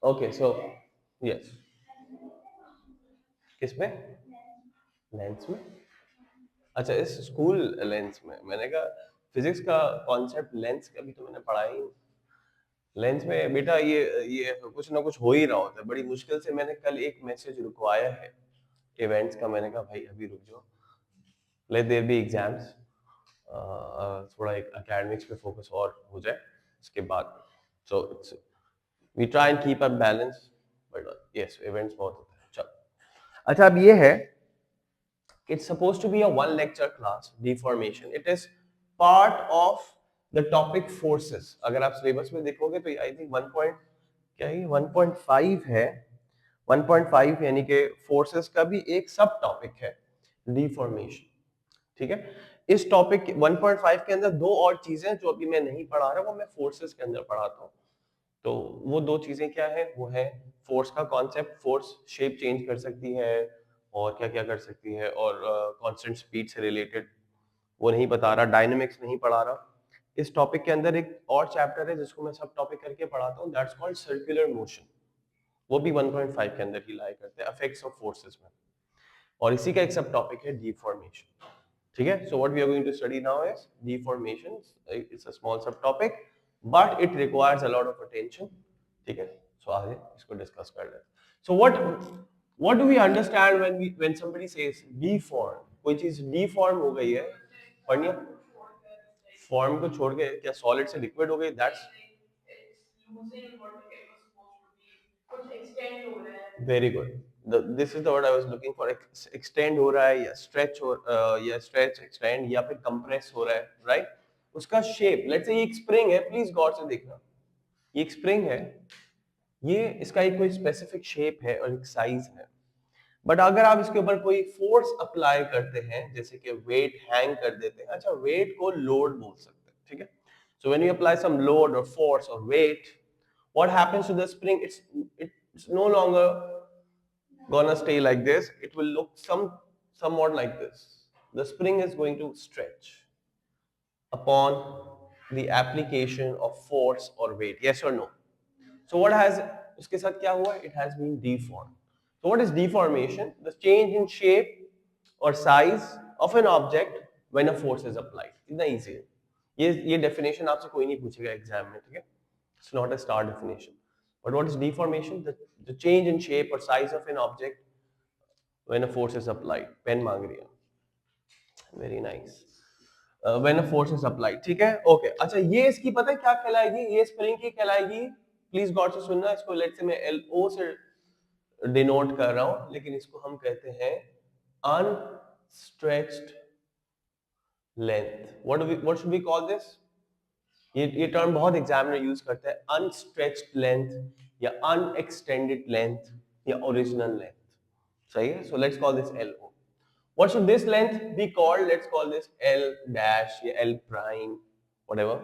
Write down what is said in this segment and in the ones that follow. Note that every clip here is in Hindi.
ओके सो यस, किसमें? लेंस में? अच्छा, इस स्कूल लेंस में मैंने कहा फिजिक्स का कॉन्सेप्ट लेंस का भी तो मैंने पढ़ा ही नहीं। लेंस में बेटा ये कुछ ना कुछ हो ही रहा होता है, बड़ी मुश्किल से मैंने कल एक मैसेज रुकवाया है इवेंट्स का। मैंने कहा भाई अभी रुक जाओ, लेट देयर बी एग्जाम्स, थोड़ा एक एकेडमिक्स पे फोकस और हो जाए उसके बाद। So it's we try and keep a balance, but yes events बहुत होते हैं। चलो अच्छा, अब ये है, it's supposed to be a one lecture class deformation. It is part of the topic forces. अगर आप सिलेबस में देखोगे तो आई थिंक 1 पॉइंट क्या है, 1.5 है, 1.5 यानी कि फोर्सेस का भी एक सब टॉपिक है डिफॉर्मेशन। ठीक है, इस टॉपिक 1.5 के अंदर दो और चीजें जो अभी मैं नहीं पढ़ा रहा, वो मैं फोर्सेस के अंदर पढ़ाता हूँ। तो वो दो चीजें क्या है, वो है फोर्स का कॉन्सेप्ट, फोर्स शेप चेंज कर सकती है और क्या क्या कर सकती है, और कांस्टेंट स्पीड से रिलेटेड वो नहीं बता रहा, डायनेमिक्स नहीं पढ़ा रहा। इस टॉपिक के अंदर एक और चैप्टर है जिसको मैं सब टॉपिक करके पढ़ाता हूँ, दैट्स कॉल्ड सर्कुलर मोशन। वो भी 1.5 के अंदर ही लाई करते हैं, इफेक्ट्स ऑफ फोर्सेस में। और इसी का एक सब टॉपिक है डिफॉर्मेशन। ठीक है, so what we are going to study now is deformation. It's a small sub topic but it requires a lot of attention. ठीक है, सो आगे इसको डिस्कस कर लेते हैं। So what do we understand when somebody says deform? कोई चीज डिफॉर्म हो गई है, पढ़िए, फॉर्म को छोड़ के क्या सॉलिड से लिक्विड हो गई, that's very good. This is the word I was looking for. Extend हो रहा है या स्ट्रेच हो, या स्ट्रेच एक्सटेंड या फिर कंप्रेस हो रहा है, राइट right? उसका शेप, लेट्स से ये एक स्प्रिंग है, प्लीज गौर से देखना, ये एक स्प्रिंग है, ये इसका एक कोई स्पेसिफिक शेप है और एक साइज है। बट अगर आप इसके ऊपर कोई फोर्स अप्लाई करते हैं, जैसे कि वेट हैंग कर देते हैं, अच्छा वेट को लोड बोल सकते हैं, ठीक है। So when you apply some load और फोर्स और weight, what happens to the spring? It's no longer gonna stay like this. It will look somewhat like this. The spring is going to stretch upon the application of force or weight. Yes or no? So what has उसके साथ क्या हुआ? It has been deformed. So what is deformation? The change in shape or size of an object when a force is applied. इतना easy है। ये definition आपसे कोई नहीं पूछेगा एग्जाम में, ठीक है? It's not a star definition. But what is deformation? The change in shape or size of an object when a force is applied. Pen मांग रही है। Very nice. When a force is applied, ठीक है, ओके। अच्छा, ये इसकी पता है क्या कहलाएगी? ये स्प्रिंग की कहलाएगी, प्लीज गौर से सुनना, इसको लेट से मैं LO से डिनोट कर रहा हूं, लेकिन इसको हम कहते हैं unstretched length. What should we call this? ये टर्म बहुत एग्जामिनर यूज करते हैं, अनस्ट्रेच्ड लेंथ या अनएक्सटेंडेड लेंथ या ओरिजिनल लेंथ। सही है, so let's call this LO. What should this length be called? Let's call this L dash या L prime, whatever.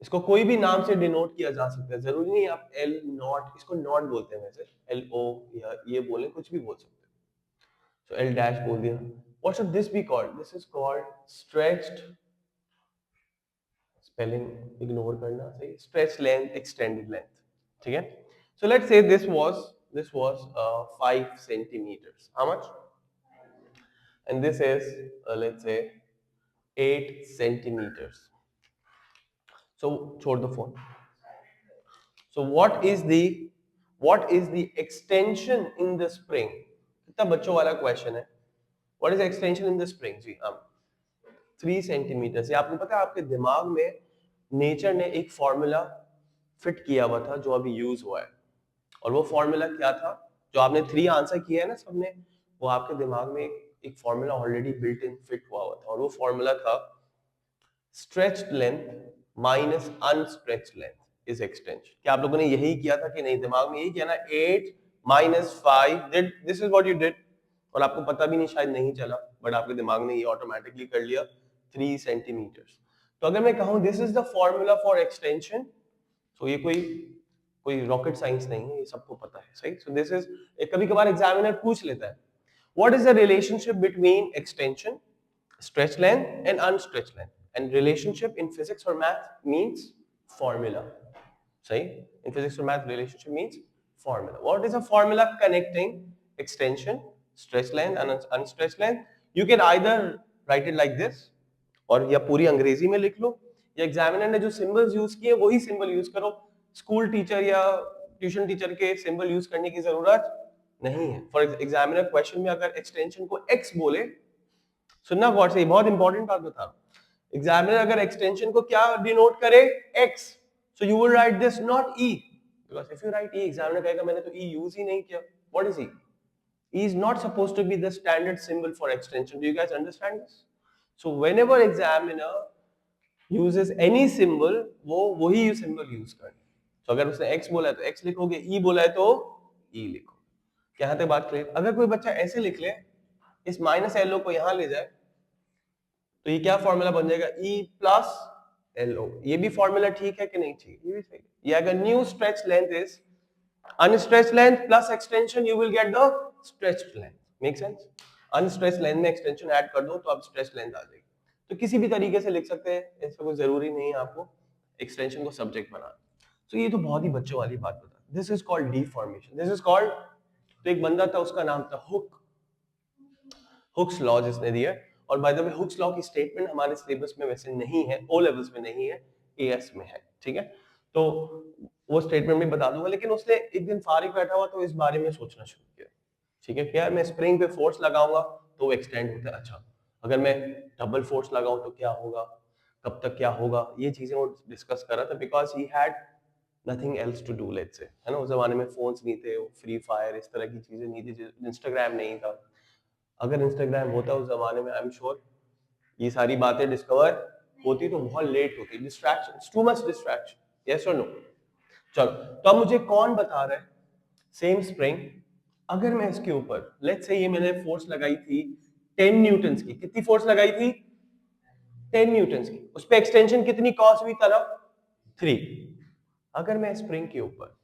इसको कोई भी नाम से डिनोट किया जा सकता है, जरूरी नहीं आप L नॉट, इसको नॉट बोलते हैं वैसे, LO या ये बोले, कुछ भी बोल सकते हैं। So L dash बोल दिया। What should this be called? This is called stretched, spelling ignore करना, सही, stretched length, extended length, ठीक है। So let's say this was 5 centimeters. How much? And this is let's say 8 centimeters. So छोड़ दो phone. So what is the extension in the spring? कितना बच्चों वाला क्वेश्चन है। What is the extension in the spring? जी हम 3 सेंटीमीटर। आपको पता है आपके दिमाग में नेचर ने एक फॉर्मूला फिट किया हुआ था जो अभी यूज हुआ है, और वो फॉर्मूला क्या था? जो आपने 3 आंसर किया है ना सबने, वो आपके दिमाग में एक formula already built in fit हुआ हुआ था, और वो फॉर्मूला था stretched length minus unstretched length is extension. क्या आप लोगों ने यही किया था कि नहीं? दिमाग में यही किया ना, 8 minus 5, this is what you did, और आपको पता भी नहीं, शायद नहीं चला, बट आपके दिमाग ने ये ऑटोमेटिकली कर लिया 3 सेंटीमीटर्स। तो अगर मैं कहूं this is the formula for extension, तो ये कोई कोई रॉकेट साइंस नहीं है, ये सबको पता है, सही। सो दिस इज, कभी कभार एग्जामिनर पूछ लेता है what is the relationship between extension, stretch length and unstretched length, and relationship in physics or math means formula, सही. In physics or math, relationship means formula. What is a formula connecting extension, stretch length and unstretched length? You can either write it like this, और या पूरी अंग्रेजी में लिख लो, या एग्जामिनर ने जो सिंबल्स यूज किए वही सिंबल यूज करो. स्कूल टीचर या ट्यूशन टीचर के सिंबल यूज करने की जरूरत नहीं है. फॉर एग्जामिनर क्वेश्चन में अगर एक्सटेंशन को x बोले, सुनना गौर से, बहुत इंपॉर्टेंट बात बता रहा हूं. एग्जामिनर अगर एक्सटेंशन को क्या डिनोट करे, x, so you will write this not e, because if you write e, examiner कहेगा मैंने तो e यूज ही नहीं किया. What is e? E is not supposed to be the standard symbol for extension. Do you guys understand this? So whenever examiner uses any symbol, वो वही symbol use करे. तो अगर उसने x बोला है तो x लिखोगे, e बोला है तो e लिखो. यहाँ तक बात क्लियर? अगर कोई बच्चा ऐसे लिख ले, इस माइनस एलओ को यहाँ ले जाए, तो ये क्या फॉर्मूला बन जाएगा, E प्लस LO. ये भी फॉर्मूला ठीक है कि नहीं? ठीक है, ये भी सही है. ये अगर new stretch length is unstretched length plus extension, you will get the stretched length. Make sense? Unstretched length में एक्सटेंशन ऐड कर दो तो अब स्ट्रेच लेंथ आ जाएगी. तो किसी भी तरीके से लिख सकते हैं, ऐसा कोई जरूरी नहीं है आपको एक्सटेंशन को सब्जेक्ट बनाना. तो ये तो बहुत ही बच्चों वाली बात बता. This is called deformation. This is called, तो एक बंदा था उसका नाम था हुक. हुक्स लॉ जिसने दिया. और by the way Hooke's law की स्टेटमेंट हमारे सिलेबस में वैसे नहीं है, ओ लेवल्स में नहीं है, एएस में है. ठीक है, तो वो स्टेटमेंट भी बता दूंगा. लेकिन उसने एक दिन फारिग बैठा हुआ तो इस बारे में सोचना शुरू किया. ठीक है, क्या मैं स्प्रिंग पे फोर्स लगाऊंगा तो वो एक्सटेंड होता है. अच्छा, अगर मैं डबल फोर्स लगाऊं तो क्या होगा, कब तक क्या होगा, ये चीजें वो डिस्कस कर रहा था. Because he had nothing else to do, let's say, है ना. उस जमाने में फोन्स नहीं थे, फ्री फायर इस तरह की चीजें नहीं थी, इंस्टाग्राम नहीं था. अगर इंस्टाग्राम होता उस जमाने में, आई एम श्योर ये सारी बातें डिस्कवर होती तो बहुत लेट होती. Distraction, too much distraction. Yes और नो? चलो, तो अब मुझे कौन बता रहा है, सेम स्प्रिंग, अगर मैं इसके ऊपर लेट्स से ये मैंने फोर्स लगाई थी 10 न्यूटन्स की. कितनी फोर्स लगाई थी? 10 न्यूटन्स की. उस पर एक्सटेंशन कितनी कॉज हुई तरफ? 3. अगर मैं स्प्रिंग के ऊपर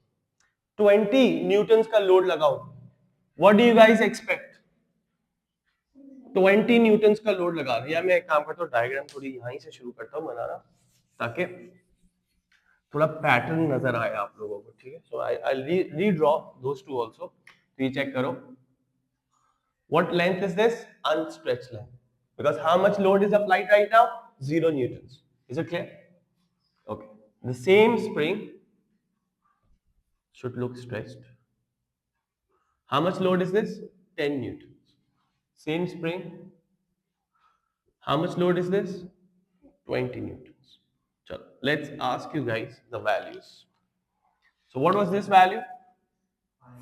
20 न्यूटन्स का लोड लगाऊं, what do you guys expect? 20 Newton's का लोड लगा रहा. या मैं एक काम करता हूँ, डायग्राम थोड़ी यहीं से शुरू करता हूँ बनाना, ताकि थोड़ा पैटर्न नजर आए आप लोगों को. ठीक है, सो आई रीड्रॉ दोस टू आल्सो. तो ये चेक करो, what length is this? Unstretched length. Because how much load is applied right now? 0 Newton's. Is it clear? Okay, the same spring should look stretched. How much load is this? 10 newtons. Same spring, how much load is this? 20 newtons. So let's ask you guys the values. So what was this value?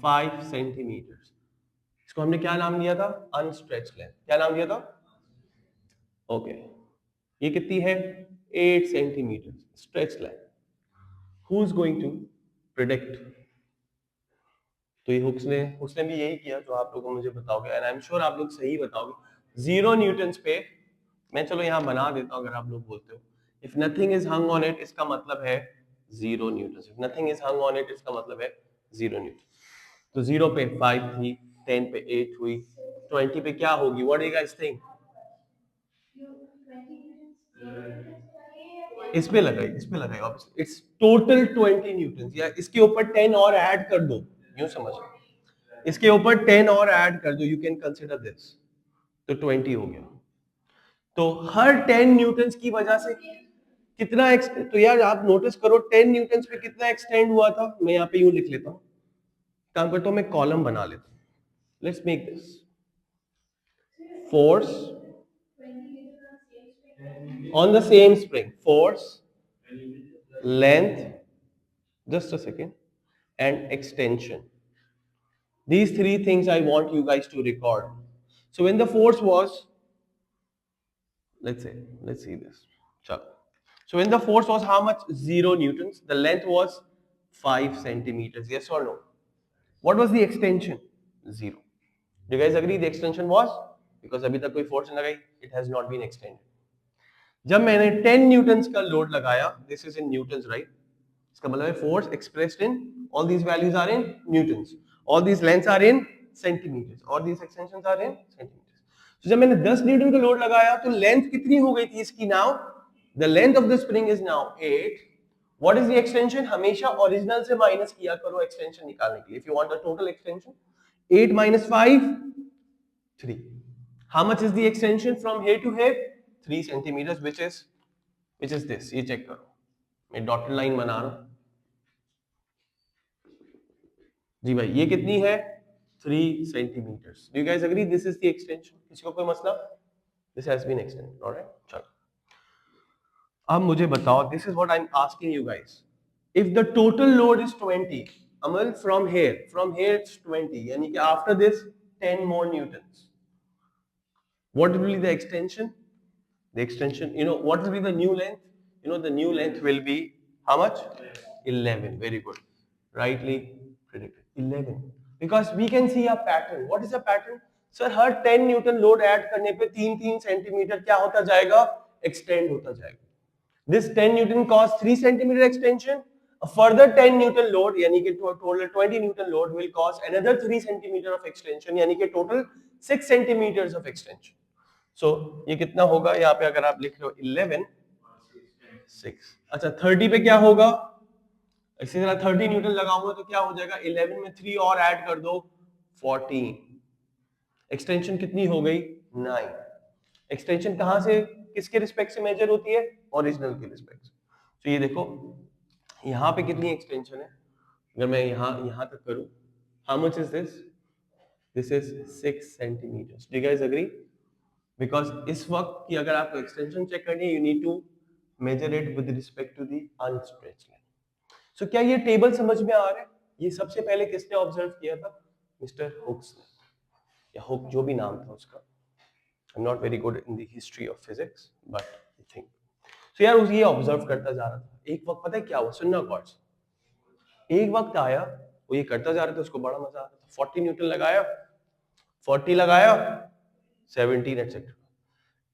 5 centimeters. इसको हमने क्या नाम दिया था? Unstretched length. क्या नाम दिया था? Okay. ये कितनी है? 8 centimeters. Stretched length. Who's going to predict? तो ये हुक्स ने भी यही किया जो आप लोगों को मुझे बताओगे, एंड आई एम श्योर आप लोग सही बताओगे. 0 न्यूटन्स पे मैं, चलो यहाँ बना देता हूँ अगर आप लोग बोलते हो. If nothing is hung on it, इसका मतलब है 0 Newton. If nothing is hung on it, इसका मतलब है 0 न्यूटन. तो 0 पे 5 थी, 10 पे 8 हुई, 20 पे क्या होगी? What do you guys think? इस पे लगाई ऑब्वियसली. It's total 20 Newton. या इसके ऊपर 10 और ऐड कर दो, यूं समझ, इसके ऊपर 10 और ऐड कर दो, यू कैन कंसीडर दिस, तो 20 हो गया. तो हर 10 न्यूटन्स की वजह से कितना तो यार आप नोटिस करो 10 न्यूटन्स पे कितना एक्सटेंड हुआ था. मैं यहाँ पे यूं लिख लेता हूं, काम करता हूं, मैं कॉलम बना लेता हूं. Let's make this force on the same spring, force, length, just a second, and extension. These three things I want you guys to record. So when the force was, let's see this. So when the force was how much? 0 newtons. The length was 5 centimeters. Yes or no? What was the extension? 0. Do you guys agree the extension was? Because अभी तक कोई force नहीं लगाई, it has not been extended. जब मैंने 10 newtons का load लगाया, this is in newtons, right? इसका मतलब है force expressed in, all these values are in newtons, all these lengths are in centimeters, all these extensions are in centimeters. So जब मैंने 10 न्यूटन का लोड लगाया तो लेंथ कितनी हो गई थी इसकी? Now the length of the spring is now 8. What is the extension? हमेशा ओरिजिनल से माइनस किया करो एक्सटेंशन निकालने के लिए. If you want the total extension, 8 minus 5, 3. How much is the extension from here to here? 3 centimeters, which is this. ये चेक करो, मैं डॉटेड लाइन बना रहा हूं जी भाई. ये कितनी है? 3 centimeters. Do you guys agree this is the extension? किसी को कोई मसला? This has been extended. Alright, चलो. अब मुझे बताओ, this is what I'm asking you guys. If the total load is 20, Amal, from here it's 20, यानी कि after this 10 more newtons. What will be the extension? The extension, what will be the new length? The new length will be how much? 11. Very good. Rightly predicted. 11. Because we can see a pattern. What is a pattern? Sir, her 10 Newton load add करने पे 3-3 सेंटीमीटर क्या होता जाएगा? एक्सटेंड होता जाएगा. This 10 Newton cause 3 centimeter extension. A further 10 Newton load, यानी कि total 20 Newton load will cause another 3 centimeter of extension, यानी कि total 6 centimeters of extension. So ये कितना होगा? यहाँ पे अगर आप लिख रहे हो 11, 6. अच्छा, 30 पे क्या होगा? इसी तरह 30 न्यूटन लगाऊंगा तो क्या हो जाएगा? 11 में 3 और ऐड कर दो, 14. एक्सटेंशन कितनी हो गई? 9. एक्सटेंशन कहां से, किसके रिस्पेक्ट से मेजर होती है? ओरिजिनल के रिस्पेक्ट से. तो ये देखो यहाँ पे कितनी एक्सटेंशन है. अगर मैं यहाँ तक करूं, how much is this? This is 6 centimetres. Do you guys agree? Because इस वक्त की अगर आपको एक्सटेंशन चेक करनी है, you need to measure it with respect to the unstretched line. So क्या ये टेबल समझ में आ रहा है? ये सबसे पहले किसने ऑब्जर्व किया था? मिस्टर हुक्स ने, या हुक जो भी नाम था उसका. I'm not very good in the history of physics, but I think. So यार ये ऑब्जर्व करता जा रहा था. एक वक्त पता है क्या हुआ? सुनना गौर से. एक वक्त आया, वो ये करता जा रहा था, उसको बड़ा मजा आ रहा था. 40 न्यूटन लगाया, 40 लगाया, 17 एटसेट्रा.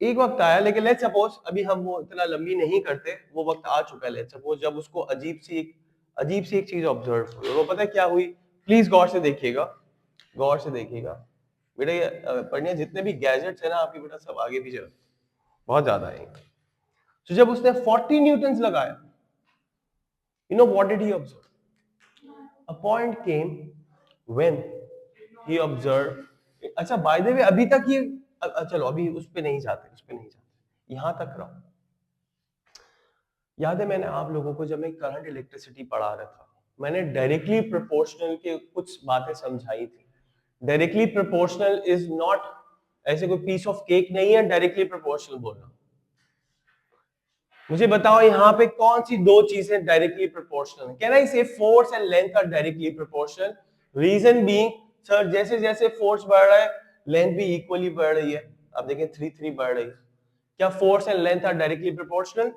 एक वक्त आया, लेकिन लेट्स सपोज अभी हम वो इतना लंबी नहीं करते, वो वक्त आ चुका है. लेट्स सपोज जब उसको अजीब सी एक चीज ऑब्जर्व हुई, और वो पता है क्या हुई? प्लीज गौर से देखिएगा, गौर से देखिएगा बेटा. ये पढ़ने जितने भी गैजेट्स है ना आपकी, बेटा सब आगे पीछे बहुत ज्यादा है. तो जब उसने 40 न्यूटन्स लगाया, you know what did he observe? A point came when he observed. अच्छा, by the way, अभी तक ये चलो अभी उस पे नहीं जाते, यहां तक रहो. याद है मैंने आप लोगों को जब मैं करंट इलेक्ट्रिसिटी पढ़ा रहा था, मैंने डायरेक्टली प्रोपोर्शनल के कुछ बातें समझाई थी. डायरेक्टली प्रोपोर्शनल इज नॉट ऐसे कोई पीस ऑफ केक नहीं है डायरेक्टली प्रोपोर्शनल बोलना. मुझे बताओ यहाँ पे कौन सी दो चीजें डायरेक्टली प्रोपोर्शनल है? Can I say force and length are directly proportional? Reason being, sir जैसे जैसे फोर्स बढ़ रहा है लेंथ भी इक्वली बढ़ रही है. आप देखें 3 बढ़ रही है. क्या force and length are directly proportional?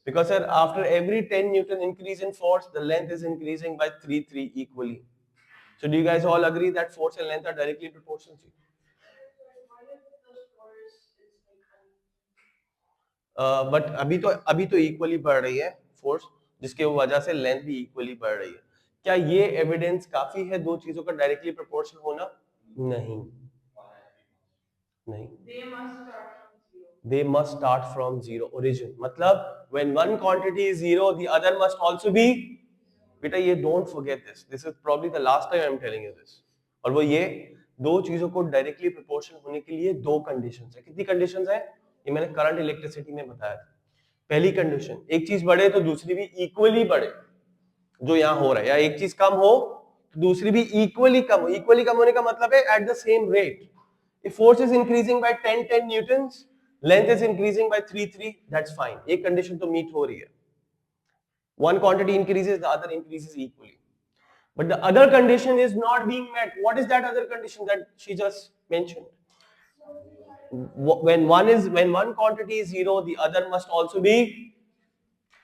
Because sir, after every 10 Newton increase in force, the length is increasing by 3 equally. So do you guys all agree that force and length are directly proportional? But अभी तो equally बढ़ रही है force, जिसके वजह से length भी equally बढ़ रही है. क्या ये evidence काफी है दो चीजों का directly proportional होना? नहीं. They must start from zero. Origin मतलब when one quantity is zero, the other must also be. बेटा ये don't forget this. This is probably the last time I'm telling you this. और वो ये दो चीजों को डायरेक्टली प्रोपोर्शनल होने के लिए दो कंडीशंस है. कितनी कंडीशंस है? ये मैंने करंट इलेक्ट्रिसिटी में बताया था. पहली कंडीशन, एक चीज बढ़े तो दूसरी भी इक्वली बढ़े, जो यहाँ हो रहा है. या एक चीज कम हो तो दूसरी भी इक्वली कम हो. इक्वली कम होने का मतलब है at the same rate. If force is increasing by 10 newtons, length is increasing by 3, that's fine. एक कंडीशन तो मीट हो रही है. One quantity increases, the other increases equally. But the other condition is not being met. What is that other condition that she just mentioned? When one quantity is zero, the other must also be.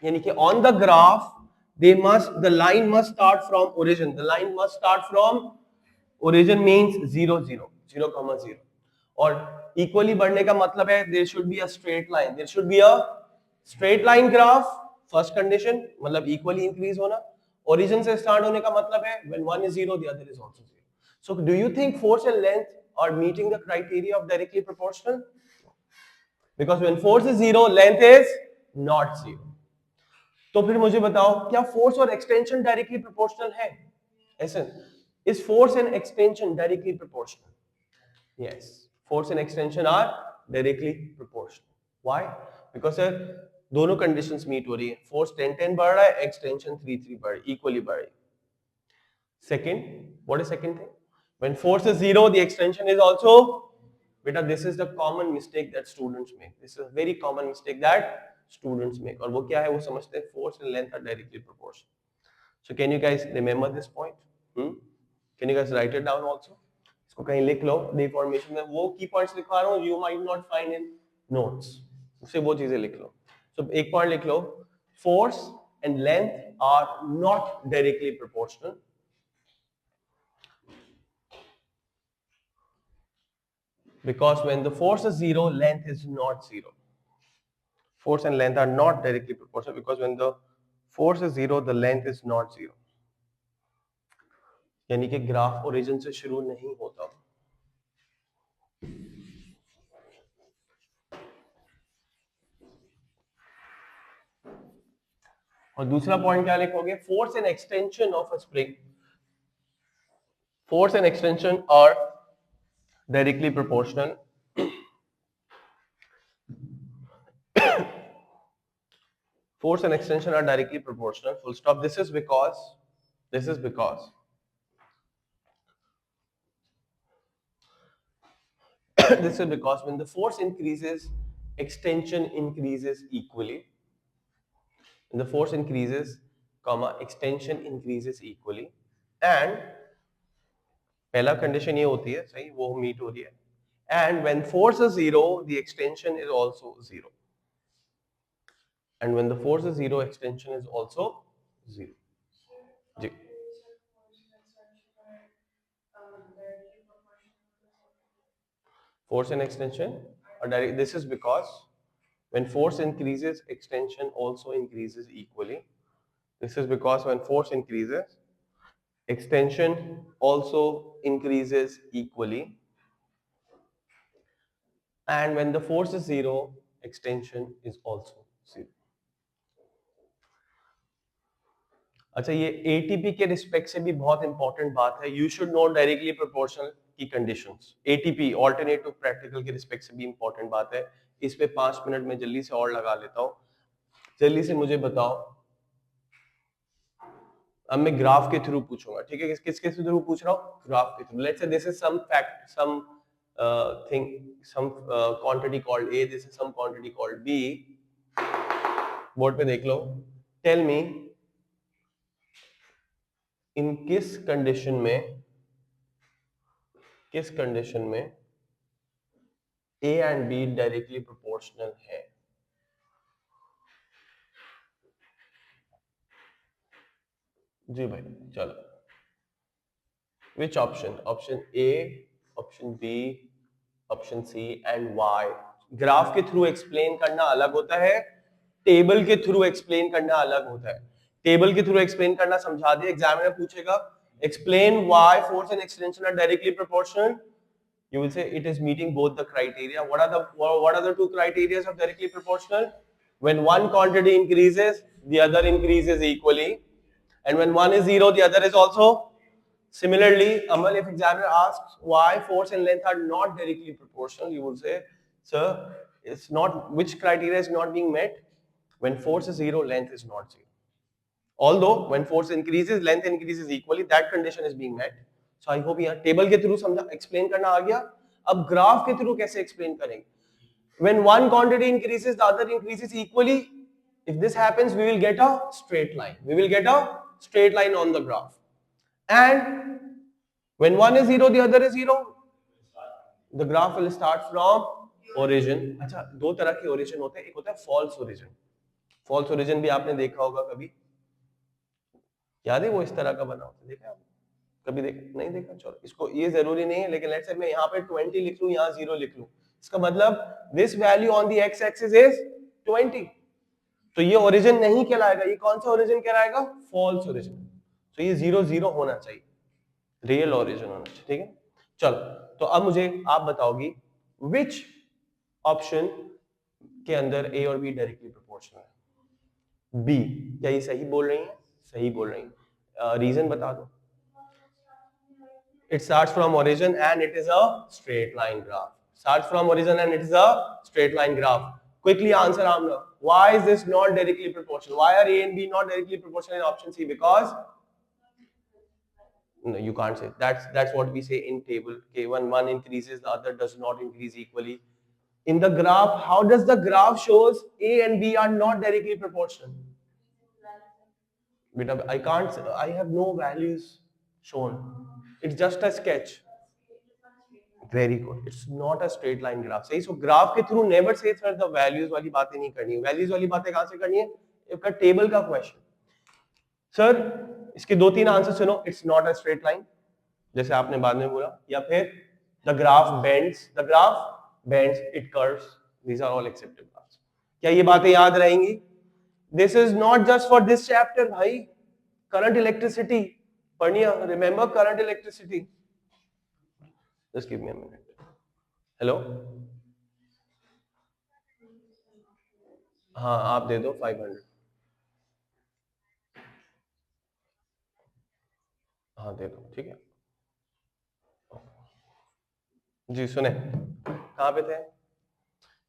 यानी कि on the graph, the line must start from origin. The line must start from origin means 0, 0, 0, और इक्वली बढ़ने का मतलब है there should be a straight line. There should be a straight line graph. First condition मतलब इक्वली इंक्रीज होना. ओरिजिन से स्टार्ट होने का मतलब है when one is zero the other is also zero. So do you think force and length are meeting the criteria of directly proportional? Because when force is zero, length is not zero. तो फिर मुझे बताओ क्या फोर्स और एक्सटेंशन डायरेक्टली प्रोपोर्शनल है? ऐसे is force and extension directly proportional? Yes, force and extension are directly proportional. Why? Because sir दोनों कंडीशंस मीट हो रही है, फोर्स 10-10 बढ़ रहा है, एक्सटेंशन 3-3 बढ़ रही, इक्वली बढ़ रही। Second, what is second thing? When force is zero, the extension is also. Beta, this is the common mistake that students make. This is a very common mistake that students make. और वो क्या है? वो समझते हैं force and length are directly proportional. So can you guys remember this point? Can you guys write it down also? इसको कहीं लिख लो, deformation में वो key points लिखवा रहा हूँ, you might not find in notes. उससे वो चीजें लिख लो. So एक point लिख लो, force and length are not directly proportional. Because when the force is zero, length is not zero. Force and length are not directly proportional because when the force is zero, the length is not zero. यानी कि ग्राफ ओरिजिन से शुरू नहीं होता। और दूसरा पॉइंट क्या लिखोगे? Force and extension of a spring, force and extension are directly proportional. Force and extension are directly proportional, full stop. This is because this is because when the force increases, extension increases equally. When the force increases, comma, extension increases equally, and पहला कंडीशन ये होती है, सही, वो मीट हो रही है, and when force is zero, the extension is also zero, and when the force is zero, extension is also zero. Ji. Force and extension are direct. This is because when force increases, extension also increases equally. This is because when force increases, extension also increases equally, and when the force is zero, extension is also zero. अच्छा, ये एटीपी के रिस्पेक्ट से भी बहुत इंपॉर्टेंट बात है, you should know directly proportional की कंडीशंस। एटीपी ऑल्टरनेटिव प्रैक्टिकल के रिस्पेक्ट से भी इंपॉर्टेंट बात है। इस पे 5 मिनट में जल्दी से और लगा लेता हूँ। जल्दी से मुझे बताओ, अब मैं ग्राफ के थ्रू पूछूंगा, ठीक है? किसके थ्रू पूछ रहा हूँ? ग्राफ के थ्रू। Let's say this is some fact, something, some quantity called A, this is some quantity called B. Board पे देख लो। टेल मी, इन किस कंडीशन में A and B directly proportional है? जी भाई, चलो। Which option? Option A, option B, option C and Y. Graph के थ्रू एक्सप्लेन करना अलग होता है, टेबल के थ्रू एक्सप्लेन करना अलग होता है। टेबल के थ्रू एक्सप्लेन करना समझा दिया, एग्जामिनर पूछेगा explain why force and extension are directly proportional, you will say it is meeting both the criteria. What are the two criteria of directly proportional? When one quantity increases, the other increases equally, and when one is zero, the other is also. Similarly, Amal, if examiner asks why force and length are not directly proportional, you would say, sir, it's not, which criteria is not being met? When force is zero, length is not zero. Although when force increases, length increases equally, that condition is being met. So I hope यहाँ टेबल के थ्रू समझा, एक्सप्लेन करना आ गया। अब ग्राफ के थ्रू कैसे एक्सप्लेन करेंगे? When one quantity increases, the other increases equally. If this happens, we will get a straight line. We will get a straight line on the graph. And when one is zero, the other is zero. The graph will start from origin. अच्छा, दो तरह के origin होते हैं, एक होता है false origin. False origin भी आपने देखा होगा कभी, याद है? वो इस तरह का बना होता है, देखा आपने कभी? नहीं देखा? चलो, इसको ये जरूरी नहीं है, लेकिन लेट्स से मैं यहाँ पे 20 लिख लूं, यहाँ 0 लिख लूं, इसका मतलब this value on the x axis is 20, तो ये ओरिजिन नहीं कहलाएगा। ये कौन सा ओरिजिन कहलाएगा? False origin. तो ये 0 0 होना चाहिए, रियल ओरिजिन होना चाहिए, ठीक है? चलो, तो अब मुझे आप बताओगी विच ऑप्शन के अंदर ए और बी डायरेक्टली प्रोपोर्शनल है? बी। क्या ये सही बोल रही हैं? सही बोल रही हैं। रीजन बता दो। It starts from origin and it is a straight line graph. Starts from origin and it is a straight line graph. Quickly answer, Amna. Why is this not directly proportional? Why are A and B not directly proportional in option C? Because no, you can't say. That's what we say in table. Okay, when one increases, the other does not increase equally. In the graph, how does the graph shows A and B are not directly proportional? But I can't. I have no values shown. It's just a sketch. Very good, it's not a straight line graph. सही। सो ग्राफ के through never say sir the values वाली बातें नहीं करनी है। वैल्यूज वाली बातें कहां से करनी है? एक टेबल का क्वेश्चन। सर इसके दो तीन आंसर सुनो। It's not a straight line, जैसे आपने बाद में बोला, या फिर the graph bends, the graph bends, it curves, these are all accepted बात्स। क्या ये बातें याद रहेंगी? This is not just for this chapter भाई। करंट इलेक्ट्रिसिटी पढ़नी है, remember current electricity. Just give me a minute. Hello, हाँ आप दे दो 500। हाँ दे दो, ठीक है। जी सुने, कहाँ पे थे?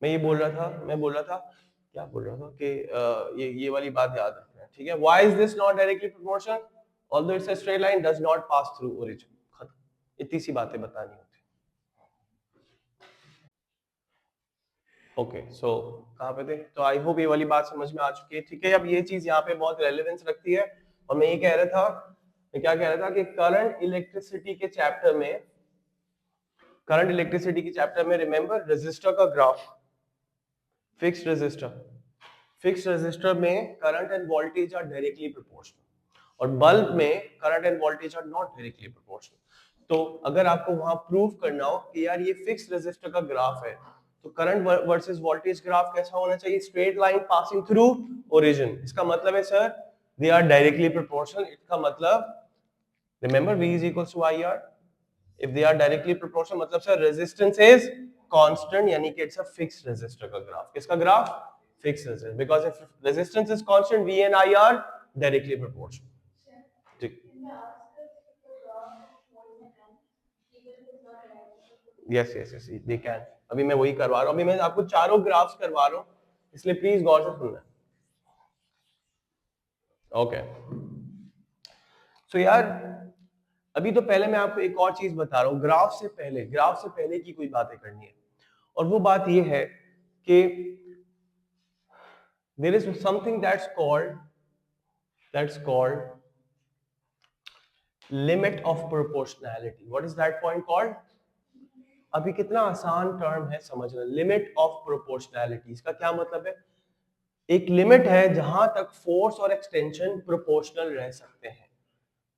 मैं ये बोल रहा था, मैं बोल रहा था, क्या बोल रहा था कि ये वाली बात याद रखना है, ठीक है। Why is this not directly proportional? Although it's a straight line does not pass through origin. खत्म। इतनी सी बातें बतानी होती। ओके सो कहाँ पे थे? तो आई होप ये वाली बात समझ में आ चुकी है, ठीक है। अब ये चीज यहाँ पे बहुत रेलेवेंस रखती है। और मैं ये कह रहा था, मैं क्या कह रहा था कि करंट इलेक्ट्रिसिटी के चैप्टर में, करंट इलेक्ट्रिसिटी के चैप्टर में रिमेंबर रेजिस्टर का graph, fixed resistor, fixed resistor में current and voltage are directly proportional, और बल्ब में current and voltage are not directly proportional. तो अगर आपको वहां प्रूव करना हो कि यार ये फिक्स्ड रेजिस्टर का ग्राफ है, तो करंट वर्सेस वोल्टेज ग्राफ कैसा होना चाहिए? Straight line passing through origin. इसका मतलब है sir they are directly proportional. इसका मतलब remember V is equals to IR। if they are directly proportional मतलब सर resistance is constant, यानी कि it's a fixed resistor का ग्राफ। किसका graph? fixed resistor, because if resistance is constant V and I are directly proportional। ठीक। Yes yes yes they can. अभी मैं वही करवा रहा हूँ, अभी मैं आपको चारों ग्राफ्स करवा रहा हूँ, इसलिए प्लीज गौर से सुनना। ओके सो यार अभी तो पहले मैं आपको एक और चीज बता रहा हूँ। ग्राफ से पहले, ग्राफ से पहले की कोई बातें करनी है, और वो बात ये है कि there is something that's called limit of proportionality। what is that point called? अभी कितना आसान टर्म है समझना, लिमिट ऑफ प्रोपोर्शनैलिटी। इसका क्या मतलब है? एक लिमिट है जहां तक फोर्स और एक्सटेंशन प्रोपोर्शनल रह सकते हैं।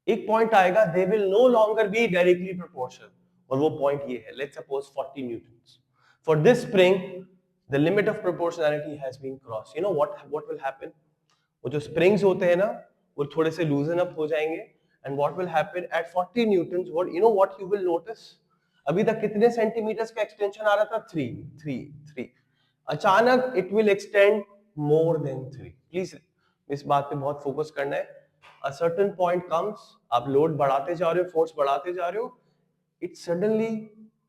एक पॉइंट आएगा they will no longer be directly proportional, और वो पॉइंट ये है, let's suppose 40 newtons. For this spring the limit of proportionality has been cross. You know what will happen? वो जो स्प्रिंग्स होते हैं ना, वो थोड़े से लूजन अप हो जाएंगे, and what will happen at 40 Newton's, what you know what you will notice? अभी तक कितने सेंटीमीटर्स का एक्सटेंशन आ रहा था? 3 3 3। अचानक it will extend more than 3। Please इस बात पे बहुत फोकस करना है। अ सर्टेन पॉइंट कम्स, आप लोड बढ़ाते जा रहे हो, फोर्स बढ़ाते जा रहे हो, it suddenly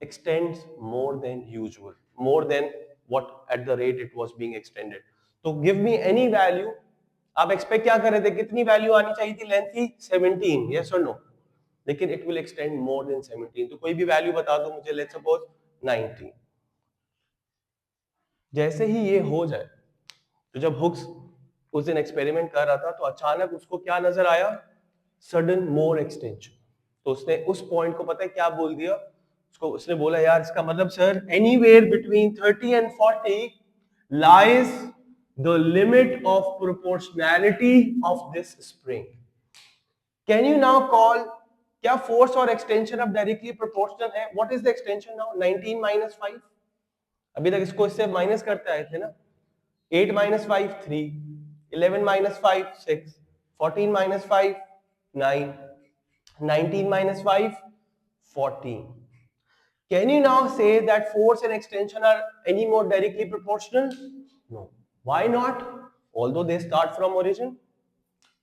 extends more than usual, more than what at the rate it was being extended। तो give me any value। आप एक्सपेक्ट क्या कर रहे थे? कितनी वैल्यू आनी चाहिए थी लेंथ की? 17, yes or no? लेकिन it will extend more than 17। तो कोई भी वैल्यू बता दो मुझे, let's suppose 19। जैसे ही ये हो जाए, तो जब हुक्स उस दिन एक्सपेरिमेंट कर रहा था, तो अचानक उसको क्या नजर आया? सडन मोर एक्सटेंशन। तो उसने उस पॉइंट को पता है क्या बोल दिया उसको? उसने बोला यार इसका मतलब sir anywhere between 30 and 40 lies the limit of proportionality of this spring। can you now call, क्या फोर्स और एक्सटेंशन अब डायरेक्टली प्रोपोर्शनल है? What is the extension now? 19 minus 5। अभी तक इसको इससे माइनस करते आए थे ना। 8 minus 5 3, 11 minus 5 6, 14 minus 5 9, 19 minus 5 14। Can you now say that force and extension are any more directly proportional? No। Why not? although they start from origin.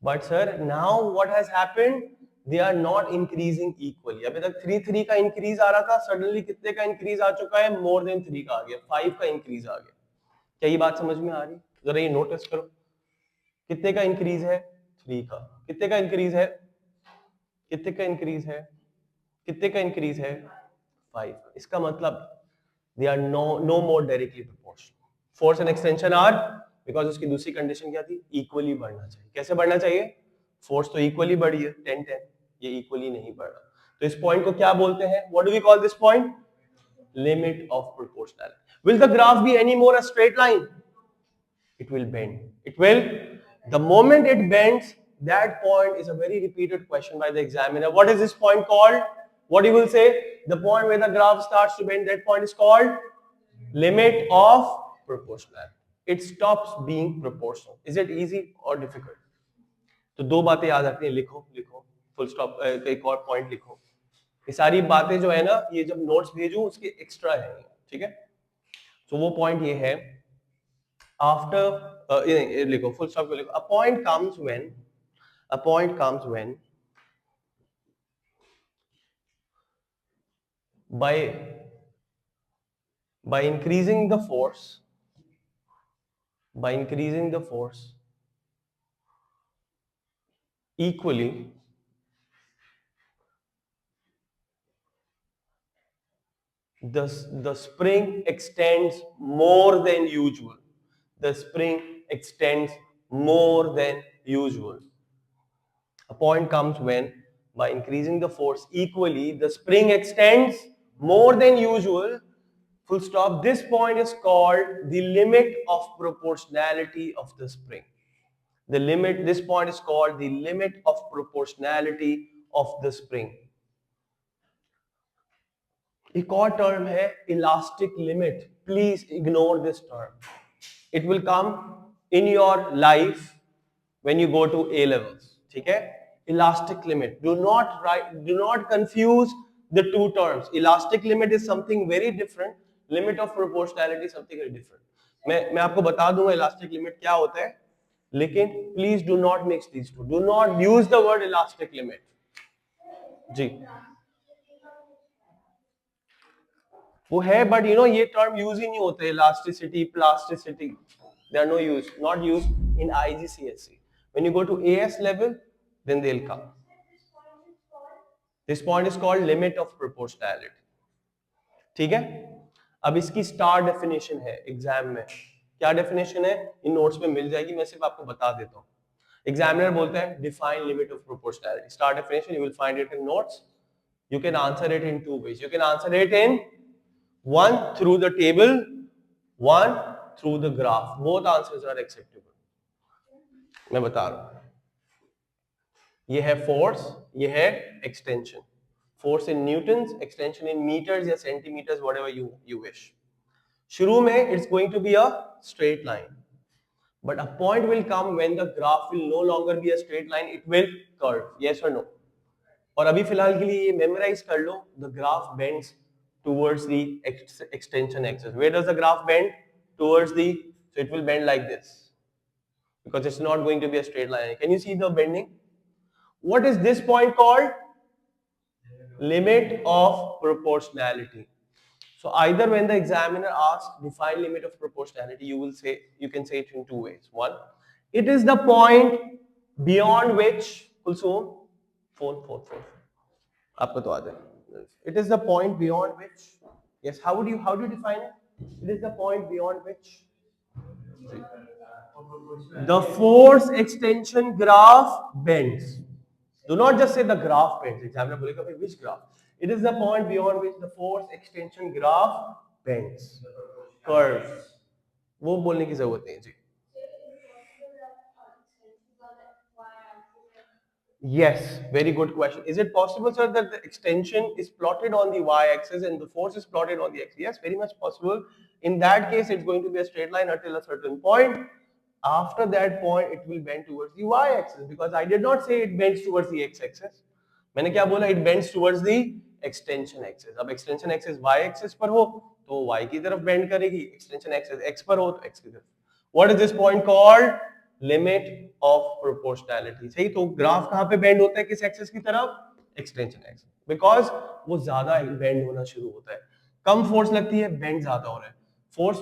But sir, now what has happened? They are not increasing equally. अभी तक 3 का इंक्रीज आ रहा था, सडनली कितने का इंक्रीज आ चुका है? मोर देन 3 का आ गया, 5 का इंक्रीज आ गया. क्या ये बात समझ में आ रही? जरा ये नोटिस करो, कितने का इंक्रीज है? 3 का. कितने का इंक्रीज है? कितने का इंक्रीज है? कितने का इंक्रीज है? 5. इसका मतलब they are no more directly proportional. Force and extension are, because उसकी दूसरी कंडीशन क्या थी? इक्वली बढ़ना चाहिए. कैसे बढ़ना चाहिए? फोर्स तो इक्वली बढ़ी है 10-10, ये इक्वली नहीं बढ़ा. तो इस पॉइंट को क्या बोलते हैं? What do we call this point? Limit of proportionality. Will the graph be any more a straight line? It will bend. It will. The moment it bends, that point is a very repeated question by the examiner. What is this point called? What you will say? The point where the graph starts to bend, that point is called limit of proportionality. It stops being proportional. Is it easy or difficult? तो दो बातें याद रखनी है, लिखो लिखो, फुल स्टॉप, एक और पॉइंट लिखो. ये सारी बातें जो है ना, ये जब नोट्स भेजूं उसके एक्स्ट्रा है, ठीक है? तो वो पॉइंट ये है, after लिखो, फुल स्टॉप को लिखो. A point comes when by increasing the force equally, the spring extends more than usual. The spring extends more than usual. A point comes when, by increasing the force equally, the spring extends more than usual. Full stop. This point is called the limit of proportionality of the spring. This point is called the limit of proportionality of the spring. एक और टर्म है elastic limit. Please ignore this term. It will come in your life when you go to A levels, ठीक है? Elastic limit, do not confuse the two terms. Elastic limit is something very different, limit of proportionality something very different. मैं आपको बता दूंगा इलास्टिक लिमिट क्या होता है, लेकिन please do not mix these two. Do not use the word elastic limit. जी वो है, बट यू नो ये टर्म यूज ही नहीं होते. Elasticity, plasticity, they are not use in IGCSE. When you go to AS level, then they will come. This point is called limit of proportionality, ठीक है? अब इसकी स्टार डेफिनेशन है एग्जाम में. क्या डेफिनेशन है? इन नोट्स में मिल जाएगी, मैं सिर्फ आपको बता देता हूं. एग्जामिनर बोलता है define limit of proportionality. Star definition you will find it in notes. You can answer it in 2 ways. You can answer it in one through the table, one through the graph. Both answers are acceptable. मैं बता रहा हूं. ये है फोर्स, ये है extension. Force in newtons, extension in metres या सेंटीमीटर्स, whatever you wish. शुरू में it's going to be a straight line, but a point will come when the graph will no longer be a straight line. It will curve. Yes or no? और अभी फिलहाल के लिए ये मेमोराइज कर लो. The graph bends towards the extension axis. Where does the graph bend? Towards the, so it will bend like this because it's not going to be a straight line. Can you see the bending? What is this point called? Limit of proportionality. So either when the examiner asks define limit of proportionality, you can say it in 2 ways. One, it is the point beyond which, Kulsum, phone. आपको तो आ जाए. It is the point beyond which. Yes. How do you define it? It is the point beyond which the force extension graph bends. Do not just say the graph bends. Examiner बोलेगा भाई which graph? It is the point beyond which the force extension graph bends, curves. वो बोलने की जरूरत नहीं है जी. Yes, very good question. Is it possible, sir, that the extension is plotted on the y-axis and the force is plotted on the x? Yes, very much possible. In that case, it's going to be a straight line until a certain point. After that point, it will bend towards the y-axis because I did not say it bends towards the x-axis. मैंने क्या बोला? It bends towards the extension axis. अब extension axis y-axis पर हो तो y की तरफ bend करेगी, extension axis x पर हो तो x की तरफ. What is this point called? Limit of proportionality. सही, तो ग्राफ कहां पे बेंड होता है, किस एक्सिस की तरफ, एक्सटेंशन एक्सिस, बिकॉज वो ज्यादा बेंड होना शुरू होता है, कम फोर्स लगती है, बेंड ज्यादा हो रहा है, फोर्स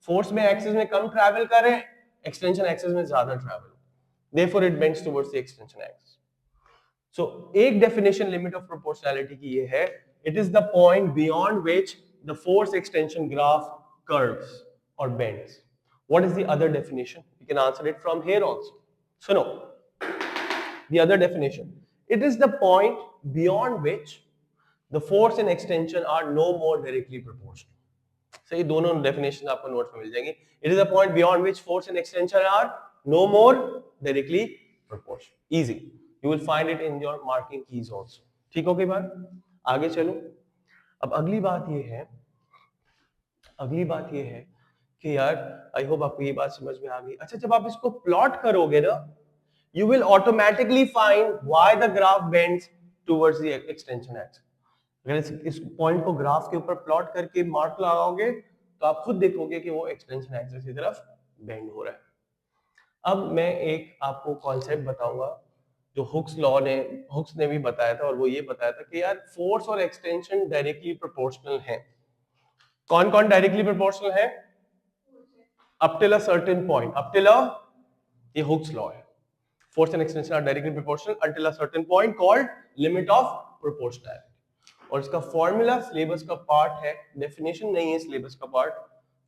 फोर्स में एक्सिस में कम ट्रैवल कर रहे हैं, एक्सटेंशन एक्सिस में ज्यादा travel, therefore it bends towards the extension axis. So एक डेफिनेशन लिमिट ऑफ प्रोपोर्शनैलिटी की ये है, it is the point beyond which the force extension graph curves और bends. What is the other definition? You can answer it from here also. So no, the other definition. It is the point beyond which the force and extension are no more directly proportional. So ये दोनों definition आपको notes में मिल जाएंगी. It is the point beyond which force and extension are no more directly proportional. Easy. You will find it in your marking keys also. ठीक हो गई बात? आगे चलो. अब अगली बात ये है कि यार आई होप आपको ये बात समझ में आ गई। अच्छा, जब आप इसको प्लॉट करोगे ना, you will automatically find why the graph bends towards the extension axis. अगर इस पॉइंट को ग्राफ के ऊपर प्लॉट करके मार्क लगाओगे तो आप खुद देखोगे कि वो एक्सटेंशन एक्सिस की तरफ बेंड हो रहा है। अब मैं एक आपको कॉन्सेप्ट बताऊंगा जो हुक्स ने भी बताया था, और वो ये बताया था कि यार फोर्स और एक्सटेंशन डायरेक्टली प्रोपोर्शनल हैं। कौन कौन डायरेक्टली प्रोपोर्शनल है? Up till a certain point, up till ये हुक्स लॉ है। Force and extension are directly proportional until a certain point called limit of proportionality. और इसका फॉर्मूला सिलेबस का पार्ट है, डेफिनेशन नहीं है सिलेबस का part.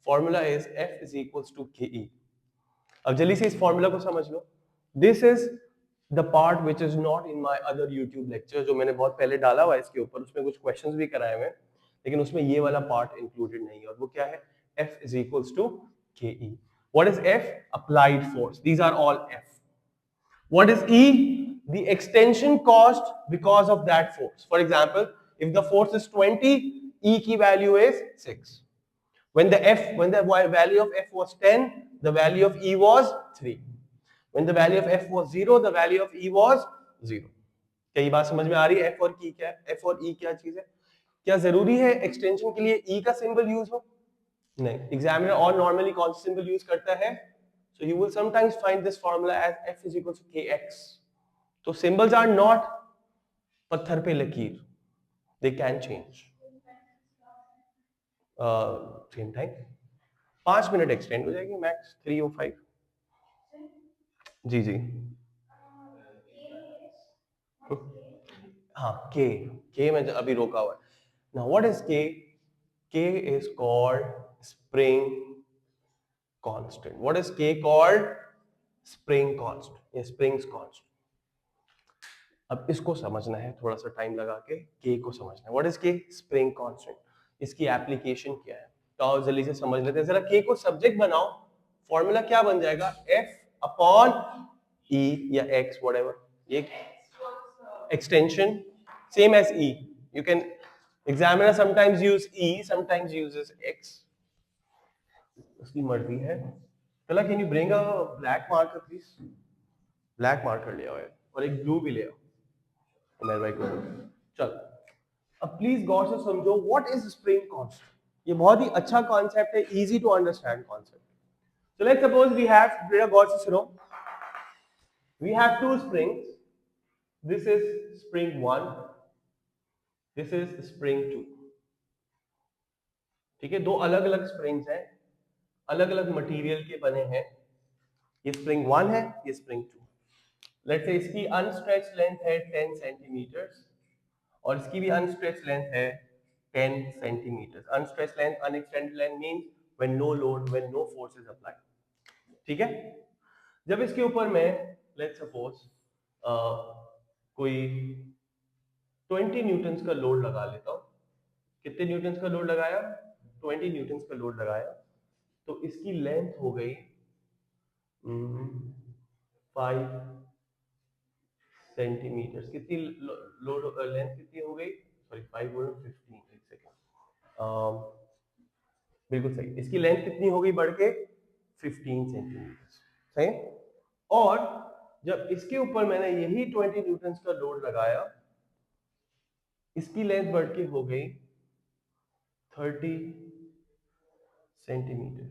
Formula is F is equals to KE. अब जल्दी से इस फॉर्मूला को समझ लो। This is the part which is not in my other YouTube lecture, जो मैंने बहुत पहले डाला हुआ है इसके ऊपर, उसमें कुछ क्वेश्चंस भी कराए हुए हैं, लेकिन उसमें ये वाला पार्ट इंक्लूडेड नहीं है। और वो क्या है? F is equals to KE. What is F? Applied force. These are all F. What is E? The extension caused because of that force. For example, if the force is 20, E की value is 6. When the value of F was 10, the value of E was 3. When the value of F was 0, the value of E was 0. क्या ये बात समझ में आ रही है? F और E क्या है? F और E क्या चीज है? क्या जरूरी है एक्सटेंशन के लिए E का सिंबल यूज हो? नहीं। एग्जामिनर और नॉर्मली कौन सा सिंबल यूज करता है? So you will sometimes find this formula as F is equal to KX. तो symbols are not पत्थर पे लकीर, they can change. Same time 5 minute extend हो जाएगी, मैक्स 305। जी जी हाँ, के में अभी रोका हुआ है। Now what is K? K is called spring constant. What is K called? Spring constant. ये springs constant. अब इसको समझना है, थोड़ा सा टाइम लगा के K को समझना है। What is K? Spring constant. इसकी एप्लीकेशन क्या है तो आओ जल्दी से समझ लेते हैं। जरा K को सब्जेक्ट बनाओ, फॉर्मूला क्या बन जाएगा? F अपॉन E या X व्हाटएवर, ये extension same as E। You can examiner sometimes use E, sometimes uses X, उसकी मर्जी है। चला, can you bring a black marker please? Black marker ले आओ और एक ब्लू भी ले आओ। मेरे भाई को चल। अब प्लीज गौर से समझो, व्हाट इज स्प्रिंग कांस्टेंट। ये बहुत ही अच्छा कॉन्सेप्ट है, easy to understand concept. So let's suppose we have, बेटा गौर से सुनो, we have two springs, this is spring 1, this is spring 2। ठीक है, दो अलग अलग स्प्रिंग्स हैं, अलग अलग मटेरियल के बने हैं। ये स्प्रिंग 1 है, ये स्प्रिंग 2। लेट्स से इसकी अनस्ट्रेच्ड लेंथ है 10 सेंटीमीटर्स और इसकी भी अनस्ट्रेच्ड लेंथ है 10 centimetres. Unstretched length, unextended length means when no load, when no force is applied. ठीक है, जब इसके ऊपर मैं लेट्स सपोज कोई 20 न्यूटन्स का लोड लगा लेता हूं। कितने न्यूटन्स का लोड लगाया? 20 न्यूटन्स का लोड लगाया, तो इसकी लेंथ हो गई 5 सेंटीमीटर। कितनी लोड लेंथ कितनी हो गई? सॉरी 5 गुणा 15, एक सेकेंड, बिल्कुल सही। इसकी लेंथ कितनी हो गई बढ़ के? 15 सेंटीमीटर। सही। और जब इसके ऊपर मैंने यही 20 न्यूटन्स का लोड लगाया, इसकी लेंथ बढ़ के हो गई 30 सेंटीमीटर।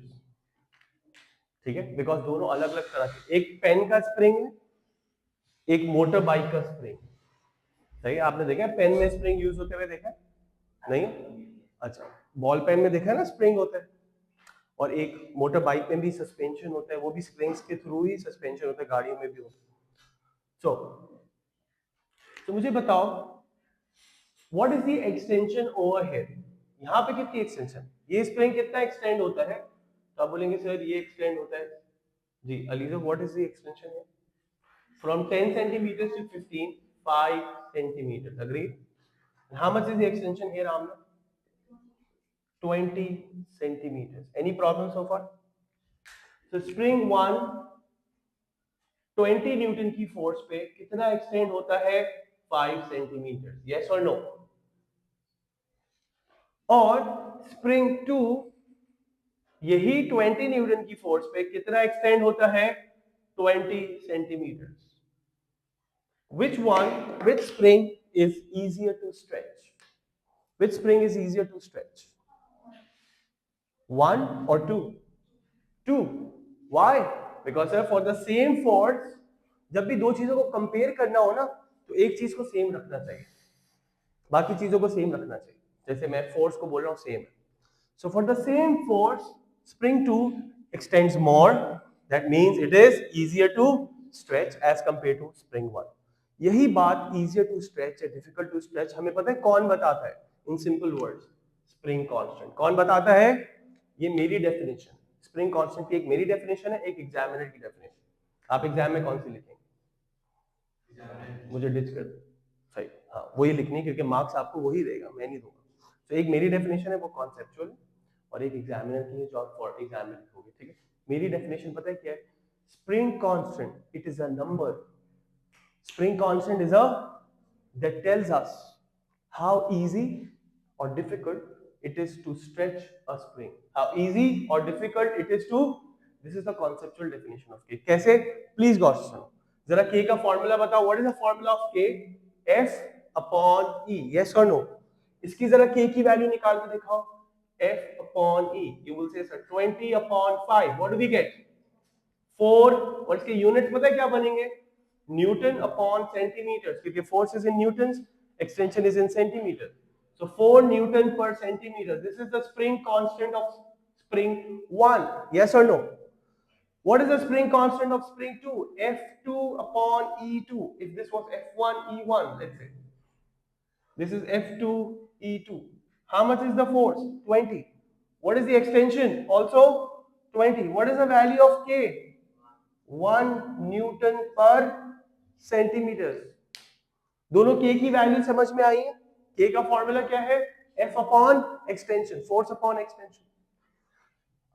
ठीक है, बिकॉज दोनों अलग अलग तरह के, एक पेन का स्प्रिंग है, एक मोटर बाइक का स्प्रिंग। सही है, आपने देखा है पेन में स्प्रिंग यूज होते हुए देखा है? नहीं? अच्छा, बॉल पेन में देखा है ना स्प्रिंग होता है, और एक मोटर बाइक में भी सस्पेंशन होता है, वो भी स्प्रिंग्स के थ्रू ही सस्पेंशन होता है, गाड़ियों में भी होता है। तो मुझे बताओ what is the extension over here? यहाँ पे कितनी एक्सटेंशन, ये स्प्रिंग कितना एक्सटेंड होता है? तो आप बोलेंगे सर ये एक्सटेंड होता है। जी Aliza, what is the extension है? फ्रॉम 10 centimeters to 15, 5 centimeters. Agreed? How much is the extension here, Amna? 20 centimeters. Any problem so far? So spring 1 20 Newton की फोर्स पे कितना एक्सटेंड होता है? 5 सेंटीमीटर। यस और नो? और स्प्रिंग 2 यही 20 न्यूटन की फोर्स पे कितना एक्सटेंड होता है? 20 centimetre. Which one, which spring is easier to stretch? Which spring is easier to stretch? One or two? Two. Why? Because sir, for the same force, जब भी दो चीजों को कंपेयर करना हो ना, तो एक चीज को सेम रखना चाहिए, बाकी चीजों को सेम रखना चाहिए। जैसे मैं फोर्स को बोल रहा हूँ सेम है, so for the same force spring 2 extends more, that means it is easier to stretch as compared to spring 1। यही बात easier to stretch या difficult to stretch हमें पता है कौन बताता है? in simple words, spring constant। कौन बताता है? ये मेरी डेफिनेशन, स्प्रिंग कांस्टेंट की एक मेरी डेफिनेशन है, एक एग्जामिनर की डेफिनेशन। आप एग्जाम में कौन सी लिखेंगे? मुझे डिच कर दो। सही, हाँ वही लिखनी, क्योंकि मार्क्स आपको वही देगा, मैं नहीं दूंगा। तो एक मेरी डेफिनेशन है वो कॉन्सेप्चुअल, और एक एग्जामिनर की है जो आप फॉर एग्जाम में लिखोगे। ठीक है, मेरी डेफिनेशन पता है क्या है? Spring constant it is a number, spring constant is a that tells us how easy or difficult it is to stretch a spring, how easy or difficult it is to, this is the conceptual definition of k। कैसे? प्लीज गौर से सुनो जरा, k का फॉर्मूला बताओ। What is the formula of k? f upon e। Yes और नो? इसकी जरा k की वैल्यू निकाल के दिखाओ। f upon e, you will say sir 20 upon 5, what do we get? 4। और इसके यूनिट पता है क्या बनेंगे? न्यूटन अपॉन सेंटीमीटर, क्योंकि force is in newton, extension is in centimetre. So 4 Newton per centimeter. This is the spring constant of spring 1. Yes or no? What is the spring constant of spring 2? F2 upon E2. If this was F1 E1, let's say. This is F2 E2. How much is the force? 20. What is the extension? Also 20. What is the value of K? 1 Newton पर सेंटीमीटर। दोनों के की वैल्यू समझ में आई है? के का फॉर्मूला क्या है? F upon extension, force upon extension.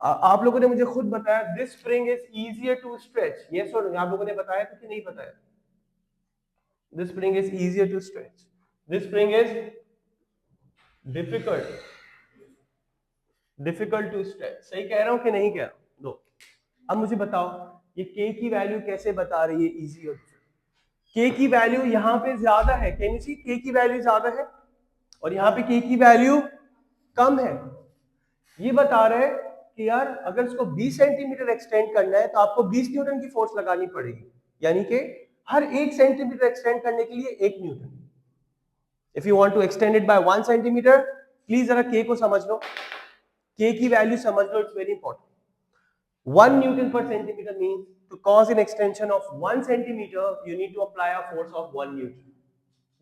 आप लोगों ने मुझे खुद बताया this spring is easier to stretch. Yes और आप लोगों ने बताया था कि नहीं बताया? This spring is easier to stretch, this spring is difficult difficult to stretch. सही कह रहा हूं कि नहीं कह रहा हूं? दो। अब मुझे बताओ ये के की वैल्यू कैसे बता रही है इजी और के की वैल्यू यहाँ पे ज्यादा है, कैन यू सी? के की वैल्यू ज्यादा है और यहाँ पे के की वैल्यू कम है। ये बता रहे हैं कि यार अगर इसको 20 सेंटीमीटर एक्सटेंड करना है तो आपको 20 न्यूटन की फोर्स लगानी पड़ेगी, यानी कि हर 1 सेंटीमीटर एक्सटेंड करने के लिए 1 newton. If you want to extend it by 1 centimetre, please जरा के को समझ लो, के की वैल्यू समझ लो, it's very important. 1 Newton per centimeter means to cause an extension of 1 centimeter, you need to apply a force of 1 Newton.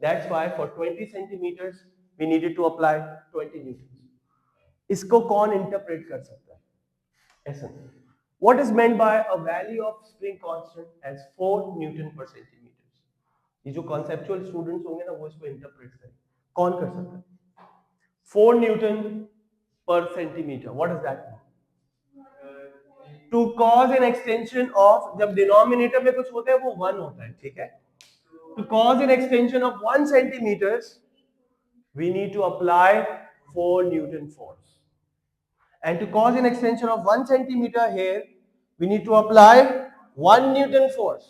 That's why for 20 centimeters, we needed to apply 20 Newtons. इसको कौन इंटरप्रेट कर सकता है? ऐसा। What is meant by a value of spring constant as 4 Newton per centimeter? ये जो conceptual students होंगे ना वो इसको इंटरप्रेट करें। कौन कर सकता है? 4 Newton per centimeter. What does that mean? To cause an extension of, जब डिनोमिनेटर में कुछ होता है वो 1 होता है, ठीक है? To cause an extension of 1 centimetre we need to apply 4 Newton force, and to cause an extension of 1 centimeter here we need to apply 1 Newton force,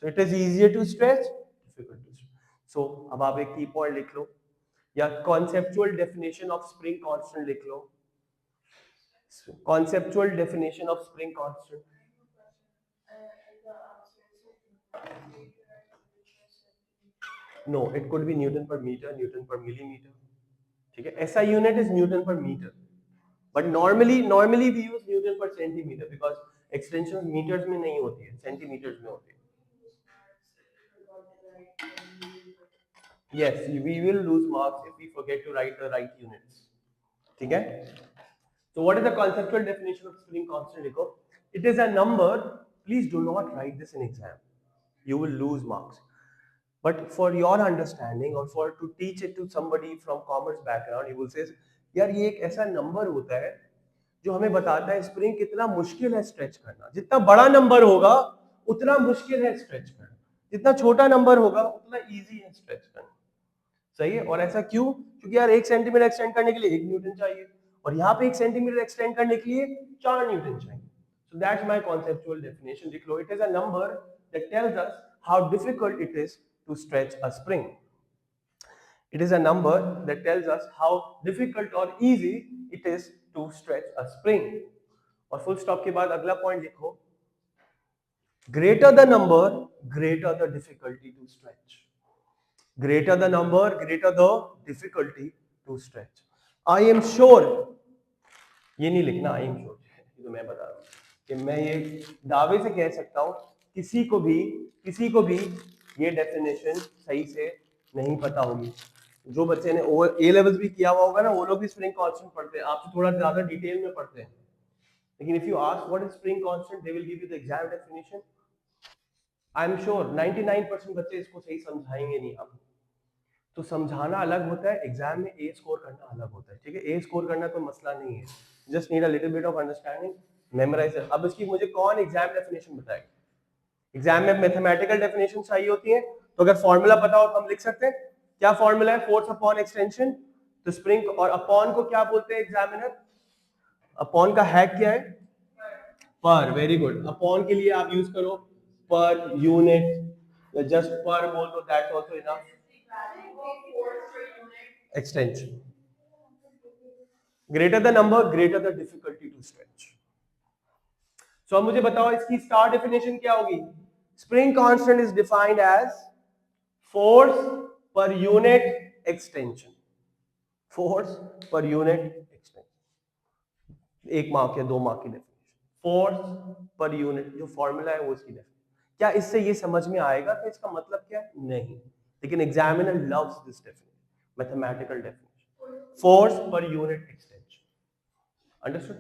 so it is easier to stretch, difficult to stretch. So अब आप एक की पॉइंट लिख लो या conceptual definition of spring constant लिख लो। Conceptual definition of spring constant. No, it could be Newton per meter, Newton per millimeter. ठीक है, SI unit is Newton per meter, but normally we use Newton per centimeter because extension meters में नहीं होती है, centimeters में होती है. Yes, we will lose marks if we forget to write the right units. ठीक है? So what is the conceptual definition of spring constant? देखो, it is a number. Please do not write this in exam. You will lose marks. But for your understanding or for to teach it to somebody from commerce background, you will say, यार ये एक ऐसा नंबर होता है जो हमें बताता है स्प्रिंग कितना मुश्किल है स्ट्रेच करना. जितना बड़ा नंबर होगा उतना मुश्किल है स्ट्रेच करना. जितना छोटा नंबर होगा उतना इजी है स्ट्रेच करना. सही है. और ऐसा क्यों? क्योंकि यार 1 सेंटीमीटर एक्सटेंड करने के लिए 1 न्यूटन चाहिए और यहाँ पे 1 सेंटीमीटर एक्सटेंड करने के लिए 4 न्यूटन चाहिए. So that's my conceptual definition. लिख लो. It is a number that tells us how difficult it is to stretch a spring. It is a number that tells us how difficult or easy it is to stretch a spring. और full stop के बाद अगला point लिखो. Greater the number, greater the difficulty to stretch. Greater the number, greater the difficulty to stretch. I am sure. ये नहीं लिखना. I am sure. ये तो मैं बता रहा हूँ कि मैं ये दावे से कह सकता हूँ किसी को भी ये डेफिनेशन सही से नहीं पता होगी. जो बच्चे ने ए लेवल्स भी किया हुआ होगा ना, वो लोग भी स्प्रिंग कांस्टेंट पढ़ते हैं. आपसे थोड़ा ज्यादा डिटेल में पढ़ते हैं. लेकिन if you ask what is spring constant, they will give you the exam definition. I am sure 99% बच्चे इसको सही समझाएंगे नहीं. आपको तो समझाना अलग होता है, एग्जाम में ए स्कोर करना अलग होता है. ठीक है, ए स्कोर करना कोई मसला नहीं है. Just need a little bit of understanding, memorise. अब इसकी मुझे कौन एग्जाम डेफिनेशन बताएगा? एग्जाम में मैथमेटिकल डेफिनेशन चाहिए होती है, तो अगर फॉर्मूला पता हो तो हम लिख सकते हैं. क्या फॉर्मूला है? Force upon extension. तो स्प्रिंग और अपॉन को क्या बोलते हैं एग्जामिनर? अपॉन का हैक क्या है? पर. Very good. अपॉन के लिए आप यूज करो पर यूनिट, जस्ट पर बोल दो, that's also enough. Extension. Greater the number, greater the difficulty to stretch. So अब मुझे बताओ इसकी स्टार डेफिनेशन क्या होगी? Spring constant is defined as force per unit extension. Force per unit extension. 1 mark या 2 मार्क की डेफिनेशन. Force per unit जो फॉर्मूला है वो इसकी डेफिनेशन. क्या इससे ये समझ में आएगा कि इसका मतलब क्या है? नहीं. लेकिन examiner loves this definition. Mathematical definition. Force per unit extension. Understood?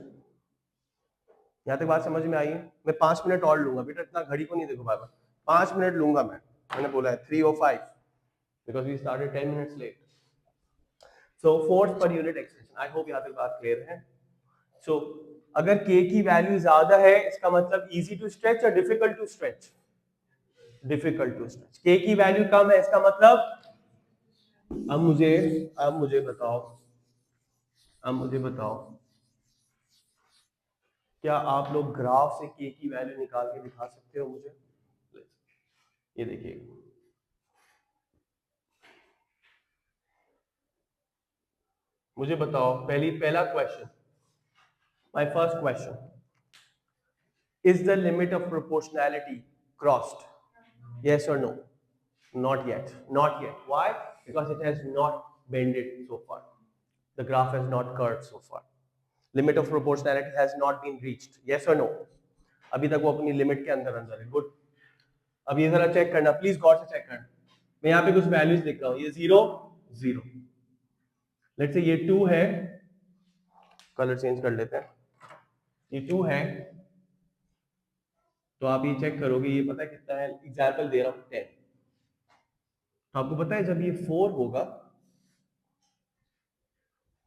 यहां तक बात समझ में आई है? मैं 5 मिनट और लूंगा बेटा, इतना घड़ी को नहीं देखो बार बार. 5 मिनट लूंगा मैंने बोला है 3:05 because we started 10 minutes late. So force per unit extension. I hope यहां तक बात क्लियर है. सो अगर k की वैल्यू ज्यादा है इसका मतलब इजी टू स्ट्रेच और difficult to stretch? Difficult to stretch. k की वैल्यू कम है इसका मतलब. अब मुझे बताओ क्या आप लोग ग्राफ से k की वैल्यू निकाल के दिखा सकते हो मुझे? ये देखिए, मुझे बताओ पहला question. My first question, is the limit of proportionality crossed? Yes or no? Not yet. Why? Because it has not bended so far. The graph has not curved so far. Limit of proportionality has not been reached. Yes or no? अभी तक वो अपनी लिमिट के अंदर है. गुड. अब ये जरा चेक करना प्लीज, गौर से चेक करना. मैं यहाँ पे कुछ वैल्यूज लिख रहा हूँ. ये 0 0. लेट्स से ये 2 है. कलर चेंज कर लेते हैं. ये 2 है तो आप ये चेक करोगे, ये पता है कितना है? एग्जाम्पल दे रहा हूँ 10. तो आपको पता है जब ये 4 होगा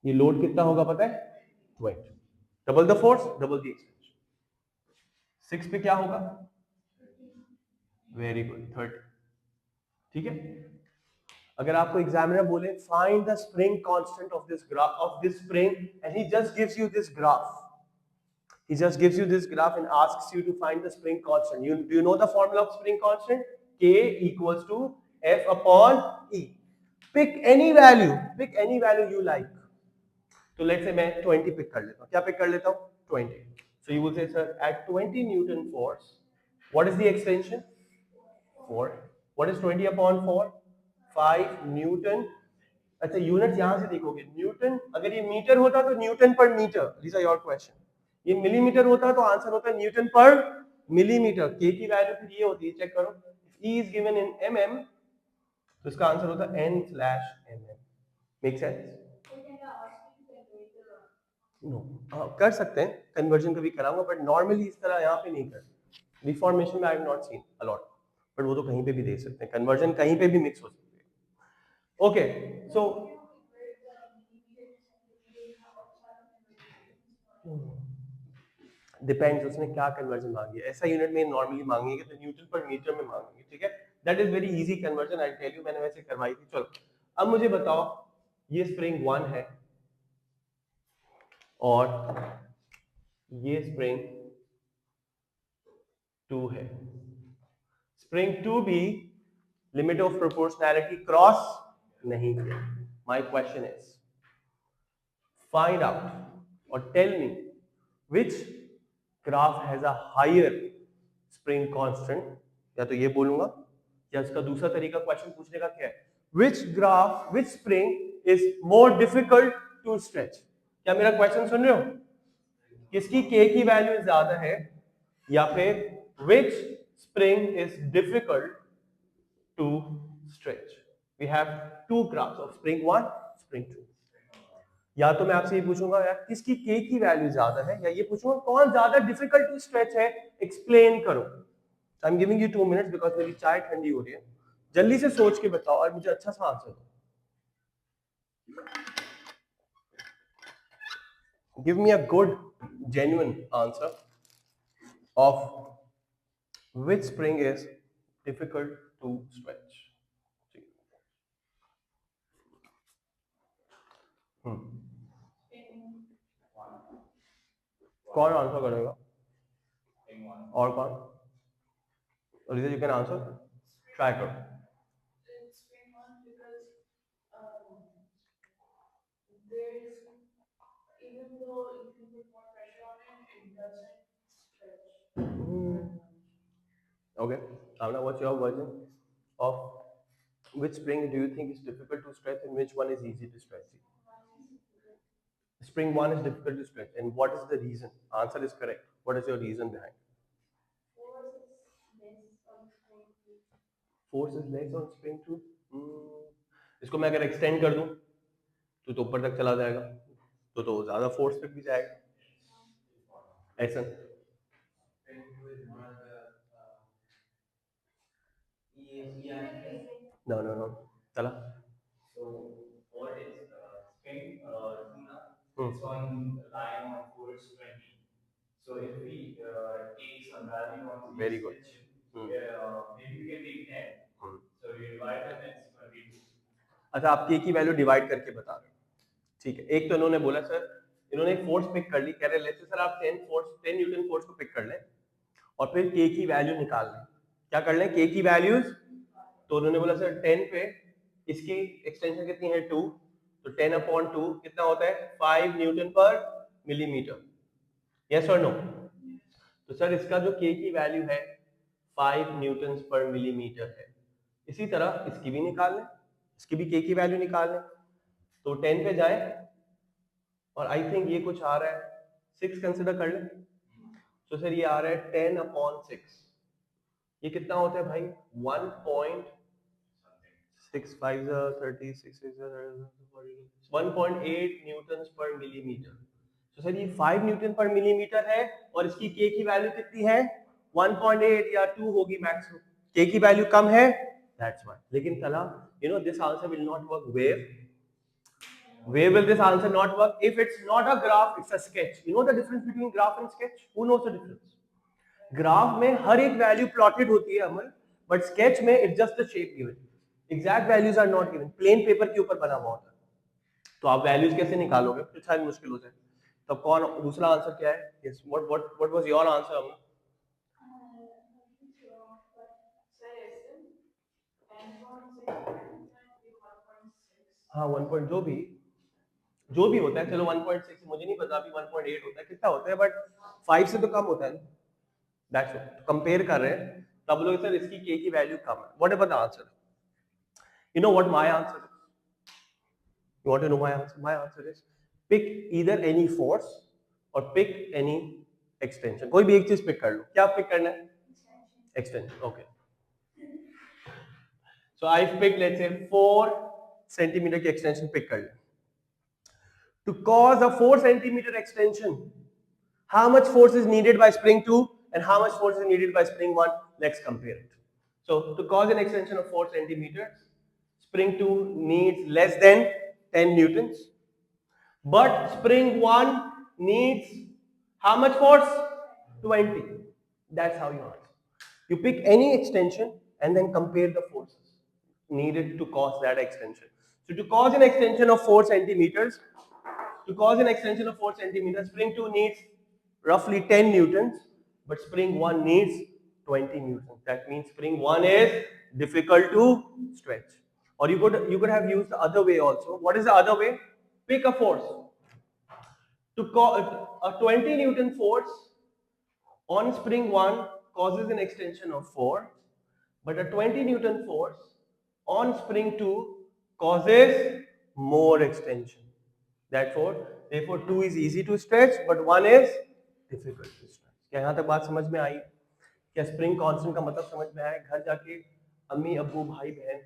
ये लोड कितना होगा पता है? 20. Double the force, double the extension. 6 पे क्या होगा? Very good, 30. ठीक है. अगर आपको एग्जामिनर बोले find the spring constant of this graph of this spring and he just gives you this graph. He just gives you this graph and asks you to find the spring constant. Do you know the formula of spring constant? K equals to F upon E. Pick any value you like. तो let's say मैं 20 पिक कर लेता हूँ. क्या पिक कर लेता हूँ? 20. So you will say, sir, at 20 Newton force, what is the extension? 4. What is 20 upon 4? 5 Newton. अच्छा यूनिट यहां से देखोगे न्यूटन, अगर ये मीटर होता तो newton per metre, this are your question. ये मिलीमीटर होता तो आंसर होता न्यूटन पर मिलीमीटर. के की वैल्यू फिर ये होती है, चेक करो. E is given in MM, तो इसका आंसर होता है n/mm. Make sense? नो, कर सकते हैं कन्वर्जन, कभी कराऊंगा, बट नॉर्मली इस तरह यहाँ पे नहीं करते. रिफॉर्मेशन में I have not seen a lot, but वो तो कहीं पे भी दे सकते हैं, कन्वर्जन कहीं पे भी मिक्स हो सकती है. ओके, सो डिपेंड्स उसने क्या कन्वर्जन मांगी है. ऐसा यूनिट में नॉर्मली मांगेंगे तो न्यूटन पर मीटर में मांगेंगे, ठीक है. That is very easy conversion, I tell you, मैंने वैसे करवाई थी. चलो अब मुझे बताओ, ये स्प्रिंग 1 है और ये स्प्रिंग 2 है. स्प्रिंग 2 भी लिमिट ऑफ प्रोपोर्शनैलिटी क्रॉस नहीं किया. My question is find out और tell me which graph has a higher spring constant. या तो ये बोलूंगा, या इसका दूसरा तरीका क्वेश्चन पूछने का क्या है, which spring is more difficult to stretch. क्या मेरा क्वेश्चन सुन रहे हो? किसकी k की वैल्यू ज्यादा है, या फिर which spring is difficult to stretch. We have two graphs of spring 1, spring 2. या तो मैं आपसे ये पूछूंगा यार किसकी k की वैल्यू ज्यादा है, या ये पूछूंगा कौन ज्यादा डिफिकल्ट टू स्ट्रेच है, एक्सप्लेन करो. I am giving you 2 minutes because मेरी चाय ठंडी हो रही है. जल्दी से सोच के बताओ और मुझे अच्छा सा आंसर दो. Give me a good genuine answer of which spring is difficult to stretch. कौन आंसर करेगा और कौन? Lisa, you can answer. Try करो. Okay, Amna, what's your version of which spring do you think is difficult to stretch and which one is easy to stretch? Spring 1 is difficult to stretch, and what is the reason? Answer is correct. What is your reason behind? Force is less on spring 2. इसको मैं अगर एक्सटेंड कर दूं तो ऊपर तक चला जाएगा, तो ज्यादा फोर्स तक भी जाएगा. ऐसा नो चला. Very good. अच्छा, आप के की वैल्यू डिवाइड करके बता रहे हो, ठीक है. एक तो इन्होंने बोला सर, इन्होंने एक फोर्स पिक कर ली, कह रहे लेते सर आप 10 न्यूटन फोर्स को पिक कर लें और फिर के की वैल्यू निकाल लें. क्या कर लें? के की वैल्यूज. तो उन्होंने बोला सर 10 पे इसकी एक्सटेंशन कितनी है 2, तो 10 अपॉन 2 कितना होता है 5 न्यूटन पर मिलीमीटर. यस और नो? तो सर इसका जो के की वैल्यू है 5 न्यूटन पर मिलीमीटर है. इसी तरह इसकी भी निकाल लें, इसकी भी के की वैल्यू निकाल लें. तो 10 पे जाए और आई थिंक ये कुछ आ रहा है 6 कंसिडर कर लें. तो सर ये आ रहा है 10 अपॉन 6. ये कितना होता है भाई 1.8 न्यूटन पर मिलीमीटर. तो सर ये 5 न्यूटन पर मिलीमीटर है और इसकी के की वैल्यू कितनी है 1.8 या 2 होगी मैक्सिमम. के की वैल्यू कम है, दैट्स व्हाई. लेकिन चला you know this answer will not work. Where will this answer not work? If it's not a graph, it's a sketch. You know the difference between graph and sketch? Who knows the difference? Graph में हर एक वैल्यू प्लॉटेड होती है अमल, बट स्केच में it's just the shape given. Exact values are not given, plain paper के ऊपर बना हुआ होता है. तो आप वैल्यूज कैसे निकालोगे, फिर शायद मुश्किल हो जाए. तो कौन दूसरा आंसर क्या है? Yes, what was your answer Amal? हाँ 1 पॉइंट जो भी, जो भी होता है, चलो 1.6 मुझे नहीं पता, अभी 1.8 होता है, कितना होता है, बट 5 से तो कम होता है। दैट्स व्हाट कंपेयर कर रहे हैं, तब लोग सर इसकी के की वैल्यू कम है। Whatever the answer, you know what my answer is, you want to know my answer? My answer is pick either any force और पिक एनी एक्सटेंशन। कोई भी एक चीज पिक कर लो। क्या पिक करना है? Extension. Okay, so I pick let's say 4 centimetre की एक्सटेंशन पिक कर ले। To cause a 4 centimeter extension, how much force is needed by spring 2 and how much force is needed by spring 1? Let's compare it. So to cause an extension of 4 centimeters, spring 2 needs less than 10 newtons, but spring 1 needs how much force? 20. That's how you answer. You pick any extension and then compare the forces needed to cause that extension. So to cause an extension of 4 centimeters, spring 2 needs roughly 10 newtons, but spring 1 needs 20 newtons. That means spring 1 is difficult to stretch. Or you could have used the other way also. What is the other way? Pick a force. To a 20 Newton force on spring 1 causes an extension of 4, but a 20 Newton force on spring 2 causes more extension. Therefore 2 is easy to stretch, but 1 is difficult to stretch. क्या यहाँ तक बात समझ में आई? क्या स्प्रिंग कांस्टेंट का मतलब समझ में आया? घर जाके अम्मी अब्बू भाई बहन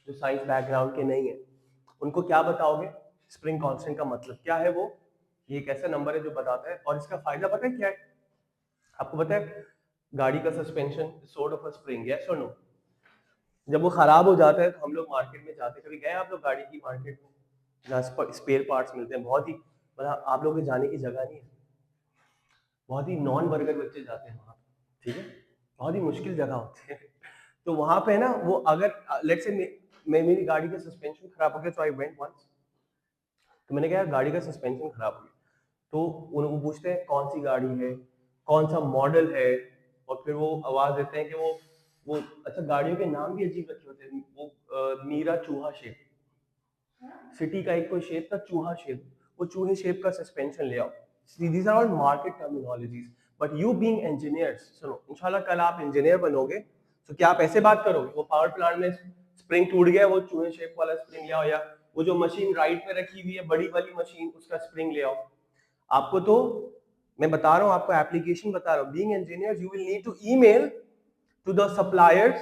जो साइंस बैकग्राउंड के नहीं है उनको क्या बताओगे? स्प्रिंग कांस्टेंट का मतलब क्या है? वो ये एक ऐसा नंबर है जो बताता है, और इसका फायदा पता है क्या है? आपको पता है गाड़ी का suspension sort of a spring, yes और नो? जब वो खराब हो जाता है तो हम लोग मार्केट में जाते हैं, कभी गए आप लोग गाड़ी की मार्केट में जहाँ स्पेयर पार्ट्स मिलते हैं? बहुत ही मतलब आप लोगों के जाने की जगह नहीं है, बहुत ही नॉन बर्गर बच्चे जाते हैं वहाँ, ठीक है? बहुत ही मुश्किल जगह होती है। तो वहां पे ना वो अगर लेट्स से मेरी गाड़ी का सस्पेंशन खराब हो गया, तो आई वेंट वंस, तो मैंने कहा गाड़ी का सस्पेंशन खराब हो गया, तो उनको पूछते हैं कौन सी गाड़ी है, कौन सा मॉडल है, और फिर वो आवाज देते हैं कि वो अच्छा गाड़ियों के नाम भी अजीब रखे होते हैं। वो मीरा चूहा शेप, सिटी का एक कोई शेप था चूहा शेप, वो चूहे शेप का सस्पेंशन ले आओ। These are all market terminologies, but you being engineers, सुनो इंशाल्लाह कल आप इंजीनियर बनोगे, तो क्या आप ऐसे बात करोगे? वो पावर प्लांट में स्प्रिंग टूट गया, वो चूहे शेप वाला स्प्रिंग ले आओ, या वो जो मशीन राइट में रखी हुई है बड़ी वाली मशीन, उसका स्प्रिंग ले आओ। आपको तो मैं बता रहा हूँ, आपको एप्लीकेशन बता रहा हूँ। Being engineer you will need to email to the suppliers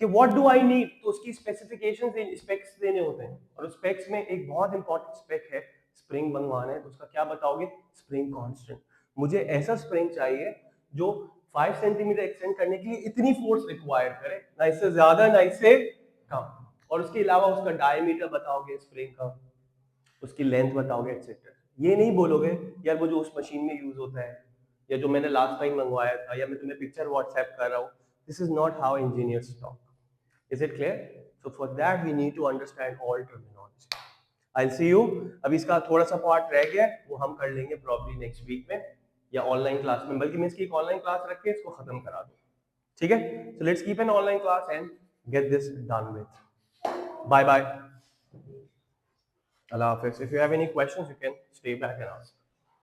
कि व्हाट डू आई नीड, तो उसकी स्पेसिफिकेशन स्पेक्स देने होते हैं, और उस स्पेक्स में एक बहुत इंपॉर्टेंट स्पेक है, स्प्रिंग मंगवाना है तो उसका क्या बताओगे? Spring constant. मुझे ऐसा स्प्रिंग चाहिए जो 5 सेंटीमीटर एक्सटेंड करने के लिए इतनी फोर्स रिक्वायर करे, ना इससे ज्यादा ना इससे कम, और उसके अलावा उसका डायमीटर बताओगे स्प्रिंग का, उसकी लेंथ बताओगे एक्सेट्रा। ये नहीं बोलोगे यार वो जो उस मशीन में यूज होता है, या जो मैंने लास्ट टाइम मंगवाया था, या मैं तुम्हें पिक्चर व्हाट्सएप कर रहा हूँ। This is not how engineers talk. Is it clear? So for that we need to understand all terminology. I'll see you. अभी इसका थोड़ा सा पार्ट रह गया, वो हम कर लेंगे प्रॉब्ली नेक्स्ट वीक में या ऑनलाइन क्लास में, बल्कि मैं इसकी एक ऑनलाइन क्लास रख के इसको खत्म करा दूँ, ठीक है? So let's keep an online class and get this done with. Bye bye. Allah Hafiz. If you have any questions, you can stay back and ask.